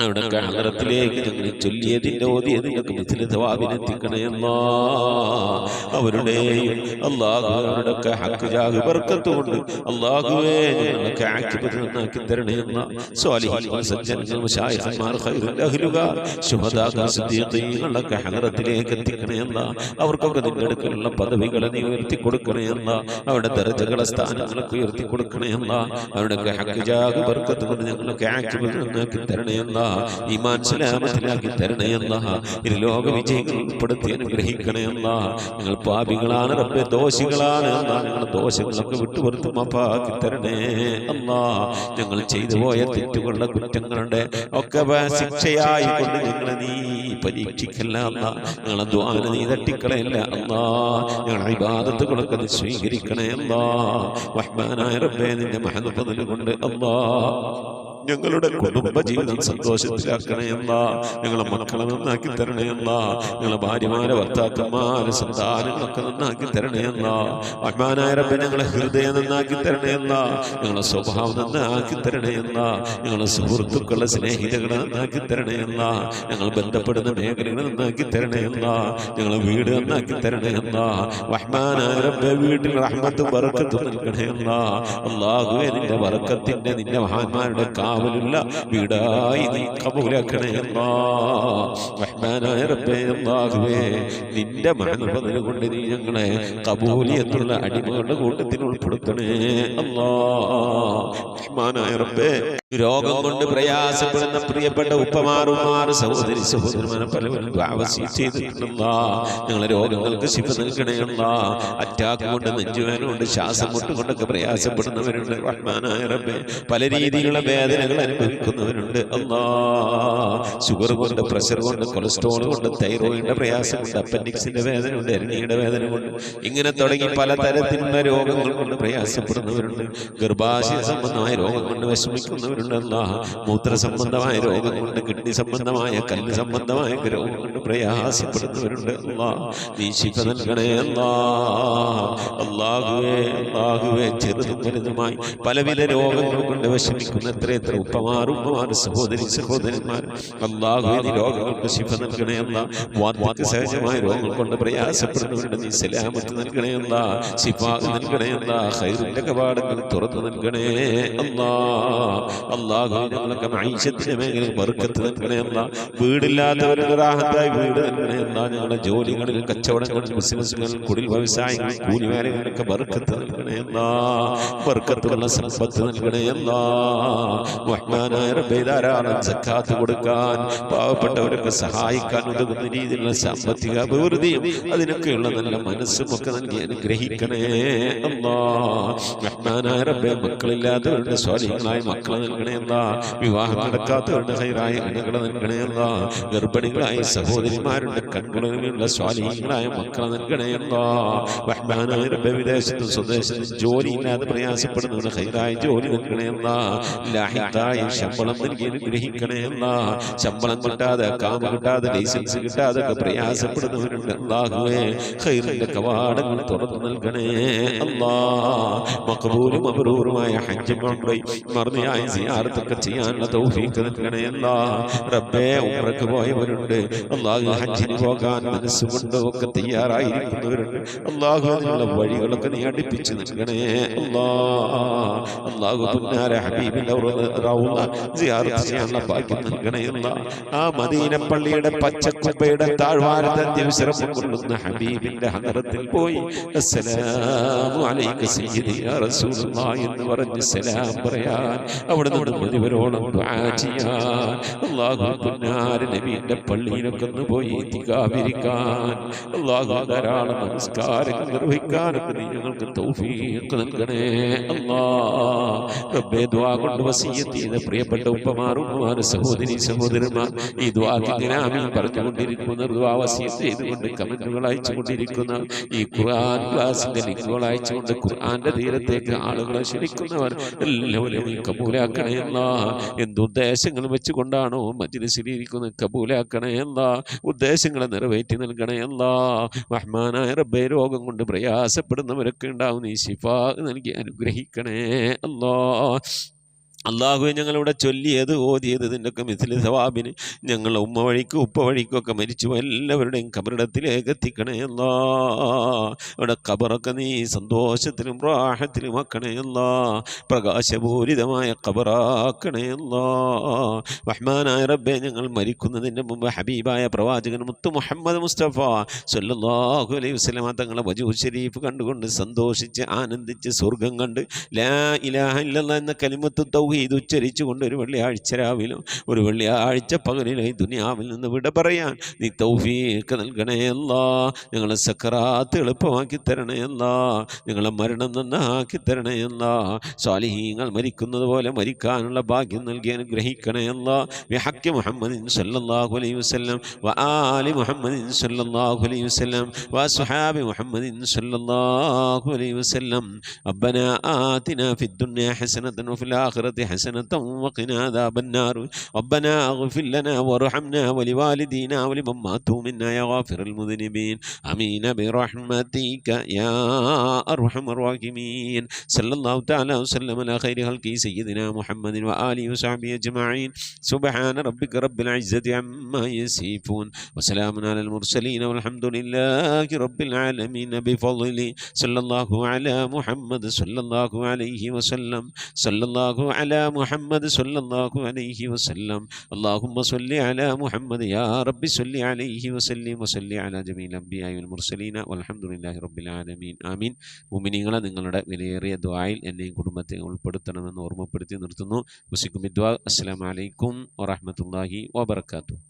അവിടെ ഹദറത്തിലേക്ക് ഞങ്ങൾ ചൊല്ലിയതിന്റെ ഓതിയതിനൊക്കെ മിഥില തവാബിനെത്തിക്കണേ അല്ലാഹ്. അവരുടെയും അല്ലാഹുവരുടെ ഹഖ് ജാഹ് ബർക്കത്ത് കൊണ്ട് അല്ലാഹുവേ ഞങ്ങളൊക്കെ ആഖിബത്ത് നന്നാക്കി തരണേ അല്ലാഹ്. സ്വാലിഹീൻ സജ്ജനങ്ങൾ മശായിഖന്മാർ ഖൈറുൽ അഹ്ലുകാർ ശുഹദാ സിദ്ദീഖീങ്ങളൊക്കെ ഹദറത്തിലേക്ക് എത്തിക്കണേ അല്ലാഹ്. അവർക്കൊക്കെ നിന്റെ അടുക്കലുള്ള പദവികളെ നീ ഉയർത്തി കൊടുക്കണേ അല്ലാഹ്. അവരുടെ ദർജകളെ സ്ഥാനങ്ങളൊക്കെ ഉയർത്തി കൊടുക്കണേ അല്ലാഹ്. അവരുടെ ഹഖ് ജാഹ് ബർക്കത്ത് കൊണ്ട് ഞങ്ങളൊക്കെ ആഖിബത്ത് നന്നാക്കി തരണേ അല്ലാഹ്. ഈമാൻ സലാമത്തിലാക്കി തരണേ അല്ലാഹ്. ഇരുലോക വിജയികൾ ഉൾപ്പെടുത്തി അനുഗ്രഹിക്കണേ അല്ലാഹ്. ഞങ്ങൾ പാപികളാണ് റബ്ബേ, ദോഷികളാണ് അല്ലാഹ്. ഞങ്ങളുടെ ദോഷങ്ങളൊക്കെ വിട്ടുപുറത്ത് മാപ്പാക്കി തരണേ അല്ലാഹ്. ഞങ്ങൾ ചെയ്തു പോയ തെറ്റുകളുടെ കുറ്റങ്ങളുടെ ഒക്കെ ശിക്ഷയായി കൊണ്ട് ഞങ്ങളെ നീ പരീക്ഷിക്കല്ല അല്ലാഹ്. ഞങ്ങളെ ദുആനെ നീ തട്ടിക്കളയല്ല അല്ലാഹ്. ഞങ്ങളുടെ ഇബാദത്തുകളൊക്കെ നീ സ്വീകരിക്കണേ അല്ലാഹ്. റഹ്മാനായ റബ്ബേ, നിന്റെ മഹദ് ഫദ്ൽ കൊണ്ട് അല്ലാഹ് ഞങ്ങളുടെ കുടുംബ ജീവിതം സന്തോഷത്തിലാക്കണേ അല്ലാഹ്. ഞങ്ങളെ മക്കളെ നന്നാക്കി തരണേ അല്ലാഹ്. ഞങ്ങളെ ഭാര്യമാരെ ഭർത്താക്കന്മാരെ സന്താനങ്ങളൊക്കെ നന്നാക്കി തരണേ അല്ലാഹ്. റഹ്മാനായ റബ്ബേ, ഞങ്ങളെ ഹൃദയം നന്നാക്കി തരണേ അല്ലാഹ്. ഞങ്ങളെ സ്വഭാവം നന്നാക്കി തരണേ അല്ലാഹ്. ഞങ്ങളെ സുഹൃത്തുക്കളെ സ്നേഹിതകളെ നന്നാക്കി തരണേ അല്ലാഹ്. ഞങ്ങൾ ബന്ധപ്പെടുന്ന മേഖലകളെ നന്നാക്കി തരണേ അല്ലാഹ്. ഞങ്ങളെ വീട് നന്നാക്കി തരണേ അല്ലാഹ്. റഹ്മാനായ റബ്ബേ, വീട്ടിൽ റഹ്മത്തും ബറക്കത്തും നൽകണേ അല്ലാഹ്. അല്ലാഹുവേ, നിന്റെ ബറക്കത്തിന്റെ നിന്റെ മഹാന്മാരുടെ കാവലുള്ള വീടായി നീ കബൂലാക്കണേ അല്ലാഹ്. റഹ്മാനായ റബ്ബേ, അല്ലാഹുവേ, നിന്റെ മഹദ് ഫദ്ൽ കൊണ്ട് നീ ഞങ്ങളെ ഖബൂലിയത്തുള്ള അടിമകളുടെ കൂട്ടത്തിൽ ഉൾപ്പെടുത്തണേ അല്ലാഹ്. റഹ്മാനായ റബ്ബേ, രോഗം കൊണ്ട് പ്രയാസപ്പെടുന്ന പ്രിയപ്പെട്ട ഉപ്പമാറുമാർ സഹോദരി സഹോദരന്മാരെ പലവരും ചെയ്തിട്ടുള്ള ഞങ്ങളെ രോഗങ്ങൾക്ക് ശിഫ നൽകണേ അല്ലാഹ്. അറ്റാക്ക് കൊണ്ട് നെഞ്ചുവേദന കൊണ്ട് ശ്വാസം മുട്ടുകൊണ്ടൊക്കെ പ്രയാസപ്പെടുന്നവരുണ്ട്. റഹ്മാനായ റബ്ബേ, പല രീതിയിലുള്ള വേദനകൾ അനുഭവിക്കുന്നവരുണ്ട് അല്ലാഹ്. ഷുഗർ കൊണ്ട്, പ്രഷർ കൊണ്ട്, കൊളസ്ട്രോൾ കൊണ്ട്, തൈറോയിഡിന്റെ പ്രയാസം കൊണ്ട്, അപ്പൻഡിക്സിന്റെ വേദന കൊണ്ട്, എരണിയുടെ വേദന കൊണ്ട്, ഇങ്ങനെ തുടങ്ങി പലതരത്തിലുള്ള രോഗങ്ങൾ കൊണ്ട് പ്രയാസപ്പെടുന്നവരുണ്ട്. ഗർഭാശയ സംബന്ധമായ രോഗം കൊണ്ട് വിഷമിക്കുന്നവരുണ്ട് അല്ലാ. മൂത്ര സംബന്ധമായ രോഗം കൊണ്ട്, കിഡ്നി സംബന്ധമായ, കല്ല് സംബന്ധമായ രോഗം കൊണ്ട് പ്രയാസപ്പെടുന്നവരുണ്ട് അല്ലാ. നീ ശിഫ നൽകണേ അല്ലാ. അല്ലാഹുവേ ചെറുതും വലുതുമായി പലവിധ രോഗങ്ങൾ കൊണ്ട് വിഷമിക്കുന്ന എത്ര ഉപ്പമാർ, സഹോദരന്മാർ, അല്ലാഹുവേ നീ രോഗങ്ങൾക്ക് ശിഫ നൽകണേ അല്ലാ. വാർദ്ധക്യ സഹജമായ രോഗങ്ങൾ കൊണ്ട് പ്രയാസപ്പെടുന്നവരുണ്ട്, നീ സലാമത്ത് നൽകണേ അല്ലാ. ശിഫാ നൽകണേ അല്ലാ. ഖൈറിന്റെ കവാടങ്ങൾ തുറന്നു നൽകണേ അല്ലാ. അല്ലാഹുവേ ഞങ്ങൾക്ക് മഈശത്തിന്റെ മേഖലയിൽ ബർക്കത്ത് നൽകണേ അല്ലാ. വീടില്ലാത്തവരുടെ റാഹത്തായി വീട് നൽകണേ അല്ലാ. ഞങ്ങളുടെ ജോലികളിൽ, കച്ചവടങ്ങളിൽ, ബിസിനസ്സുകളിൽ, കുടിൽ വ്യവസായങ്ങളിൽ, കൂലിവേലകളിലൊക്കെ ബർക്കത്ത് നൽകണേ അല്ലാ. ബർക്കത്തുള്ള സമ്പത്ത് നൽകണേ അല്ലാ. റഹ്മാനായ റബ്ബേ ധാരാളം സക്കാത്ത് കൊടുക്കാൻ, പാവപ്പെട്ടവരൊക്കെ സഹായിക്കാൻ ഉതകുന്ന രീതിയിലുള്ള സാമ്പത്തിക അഭിവൃദ്ധിയും അതിനൊക്കെയുള്ള നല്ല മനസ്സും ഒക്കെ നൽകി അനുഗ്രഹിക്കണേ അല്ലാ. റഹ്മാനായ റബ്ബേ മക്കളില്ലാത്തവരുടെ സ്വാലിഹീങ്ങളായ മക്കളെ നൽകണേ അല്ലാ. വിവാഹം നടക്കാത്തവരുടെ ഖൈറായ ഇണകളെ നൽകണേ അല്ലാ. ഗർഭിണികളായ സഹോദരിമാരുടെ കൺകുളിർമയുള്ള സ്വാലിഹീങ്ങളായ മക്കളെ നൽകണേ അല്ലാ. റഹ്മാനായ റബ്ബേ വിദേശത്തും സ്വദേശത്തും ജോലിയില്ലാതെ പ്രയാസപ്പെടുന്നവരുടെ ഖൈറായ ജോലി നൽകണേ അല്ലാ. ലാഹിഖായ ശമ്പളം നൽകി അനുഗ്രഹിക്കണേ അല്ലാ. ശമ്പളം കിട്ടാതെ, കാമ കിട്ടാതെ, ലൈസൻസ് കിട്ടാതെ ഒക്കെ പ്രയാസപ്പെടുന്നവരുണ്ട് അല്ലാഹുവേ. ഖൈറിന്റെ കവാടങ്ങൾ തുറന്നു നൽകണേ അല്ലാ. മഖബൂലും മബ്റൂറുമായ ഹജ്ജും ഉംറയും മർദിയായ സിയാറത്തൊക്കെ ചെയ്യാനുള്ള തൗഫീഖ് നൽകണേ അല്ലാ. റബ്ബേ ഉംറക്ക് പോയവരുണ്ട് അല്ലാഹു, ഹജ്ജിന് പോകാൻ മനസ്സുകൊണ്ട് ഒക്കെ തയ്യാറായിരിക്കുന്നവരുണ്ട് അല്ലാഹു. അതിനുള്ള വഴികളൊക്കെ നീ അടുപ്പിച്ച് നൽകണേ അല്ലാ. അല്ലാഹു പുന്നാര ഹബീബിന്റെ റൗള സിയാറത്ത് ചെയ്യാനുള്ള ഭാഗ്യം നൽകണേ അല്ലാ. ആ മദീന പള്ളിയുടെ പച്ചക്കുബയുടെ താഴ്വാരത്തെ ദിവസം കൊള്ളുന്ന ഹബീബിന്റെ ഹദറത്തിൽ പോയി അസ്സലാമു അലൈക സയ്യിദി യാ റസൂലുള്ളാഹി എന്ന് പറഞ്ഞ് സലാം പറയാൻ, അവിടെ നിന്ന് മുഴുവനോളം ദുആ ചെയ്യാൻ, അല്ലാഹു പുന്നാര നബിയുടെ പള്ളിയിലൊക്കെ ഒന്ന് പോയി ഇത്തികാഫിരിക്കാൻ, അല്ലാഹു ധാരാളം നമസ്കാരങ്ങൾ നിർവഹിക്കാനൊക്കെ നീ ഞങ്ങൾക്ക് തൗഫീഖ് നൽകണേ അല്ലാ. റബ്ബേ ദുആ കൊണ്ട് വസിയ്യത്ത് ചെയ്ത പ്രിയപ്പെട്ട ഉപ്പമാർ, സഹോദരന്മാർ ഈ ദുആക്ക് ഇങ്ങനെ ആമീൻ പറഞ്ഞുകൊണ്ടിരിക്കുന്ന, ദുആ വസിയ്യത്ത് ചെയ്തുകൊണ്ട് കമന്റുകൾ അയച്ചുകൊണ്ടിരിക്കുന്ന, ഈ ഖുർആൻ ക്ലാസിന്റെ ലിങ്കുകൾ അയച്ചുകൊണ്ട് ഖുർആന്റെ തീരത്തേക്ക് ആളുകളെ ക്ഷണിക്കുന്നവർ എല്ലാവരും നീ കബൂലാക്കണേ അല്ലാ. എന്തുദ്ദേശങ്ങൾ വെച്ചുകൊണ്ടാണോ മജ്ലിസിലിരിക്കുന്നത് കബൂലാക്കണേ അല്ലാ. ഉദ്ദേശങ്ങളെ നിറവേറ്റി നൽകണേ അല്ലാ. റഹ്മാനായ റബ്ബേ രോഗം കൊണ്ട് പ്രയാസപ്പെടുന്നവരൊക്കെ ഉണ്ടാവും, നീ ശിഫാ നൽകി അനുഗ്രഹിക്കണേ അല്ലാ. അള്ളാഹുവെ ഞങ്ങളിവിടെ ചൊല്ലിയത്, ഓതിയത് ഇതിൻ്റെയൊക്കെ മിഥിലി സവാബിന് ഞങ്ങൾ ഉമ്മ വഴിക്കും ഉപ്പ വഴിക്കൊക്കെ മരിച്ചു എല്ലാവരുടെയും കബറിടത്തിലേക്ക് എത്തിക്കണേ അല്ലാ. അവിടെ കബറൊക്കെ നീ സന്തോഷത്തിലും റാഹത്തിലും ആക്കണേ അല്ലാ. പ്രകാശപൂരിതമായ കബറാക്കണേ അല്ലാ. റഹ്മാനായ റബ്ബേ ഞങ്ങൾ മരിക്കുന്നതിൻ്റെ മുമ്പ് ഹബീബായ പ്രവാചകൻ മുത്ത് മുഹമ്മദ് മുസ്തഫ സല്ലല്ലാഹു അലൈഹി വസല്ലമ തങ്ങളെ വജൂഹ് ശരീഫ് കണ്ടുകൊണ്ട് സന്തോഷിച്ച് ആനന്ദിച്ച് സ്വർഗം കണ്ട് ലാ ഇലാഹ ഇല്ലല്ലാഹ് എന്ന കലിമത്ത് തൗഹീദ് ഉച്ചരിച്ചുകൊണ്ട് ഒരു വെള്ളിയാഴ്ച രാവിലും ഒരു വെള്ളിയാഴ്ച പകലിലും ഈ ദുനിയാവിൽ നിന്ന് വിട പറയാൻ നീ തൗഫീഖ് നൽകണേ അല്ലാ. ഞങ്ങളെ സക്കറാത്ത് എളുപ്പമാക്കി തരണേ അല്ലാ. ഞങ്ങളെ മരണം നന്നാക്കി തരണേ അല്ലാ. സ്വാലിഹീങ്ങൾ മരിക്കുന്നത് പോലെ മരിക്കാനുള്ള ഭാഗ്യം നൽകി അനുഗ്രഹിക്കണേ അല്ലാ. ബിഹഖി മുഹമ്മദിൻ സല്ലല്ലാഹു അലൈഹി വസല്ലം വആലി മുഹമ്മദിൻ സല്ലല്ലാഹു അലൈഹി വസല്ലം വഅസ്ഹാബി മുഹമ്മദിൻ സല്ലല്ലാഹു അലൈഹി വസല്ലം. റബ്ബനാ ആതിനാ ഫിദ്ദുനിയ ഹസനതൻ വഫിൽ ആഖിറതി حسنة وقنا عذاب النار ربنا اغفر لنا وارحمنا ولوالدينا ولمن ماتوا منا يا غافر المذنبين آمين برحمتك يا أرحم الراحمين صلى الله تعالى وسلم على خير خلقه سيدنا محمد وآله وصحبه أجمعين سبحان ربك رب العزة عما يصفون وسلام على المرسلين والحمد لله رب العالمين بفضله صلى الله على محمد صلى الله عليه وسلم صلى الله على محمد صلى الله عليه وسلم اللهم صل على محمد يا رب صل عليه وسلم وصل على جميع الأنبياء والمرسلين والحمد لله رب العالمين آمين. മുഅ്മിനീങ്ങളെ നിങ്ങളുടെ വിലയേറിയ ദുആയിൽ എന്നെയും കുടുംബത്തെ ഉൾപ്പെടുത്തണമെന്ന് ഓർമ്മപ്പെടുത്തി നിർത്തുന്നു. വസിക്കും ദുആ. അസ്സലാമു അലൈക്കും വറഹ്മത്തുള്ളാഹി വബറകാതുഹു.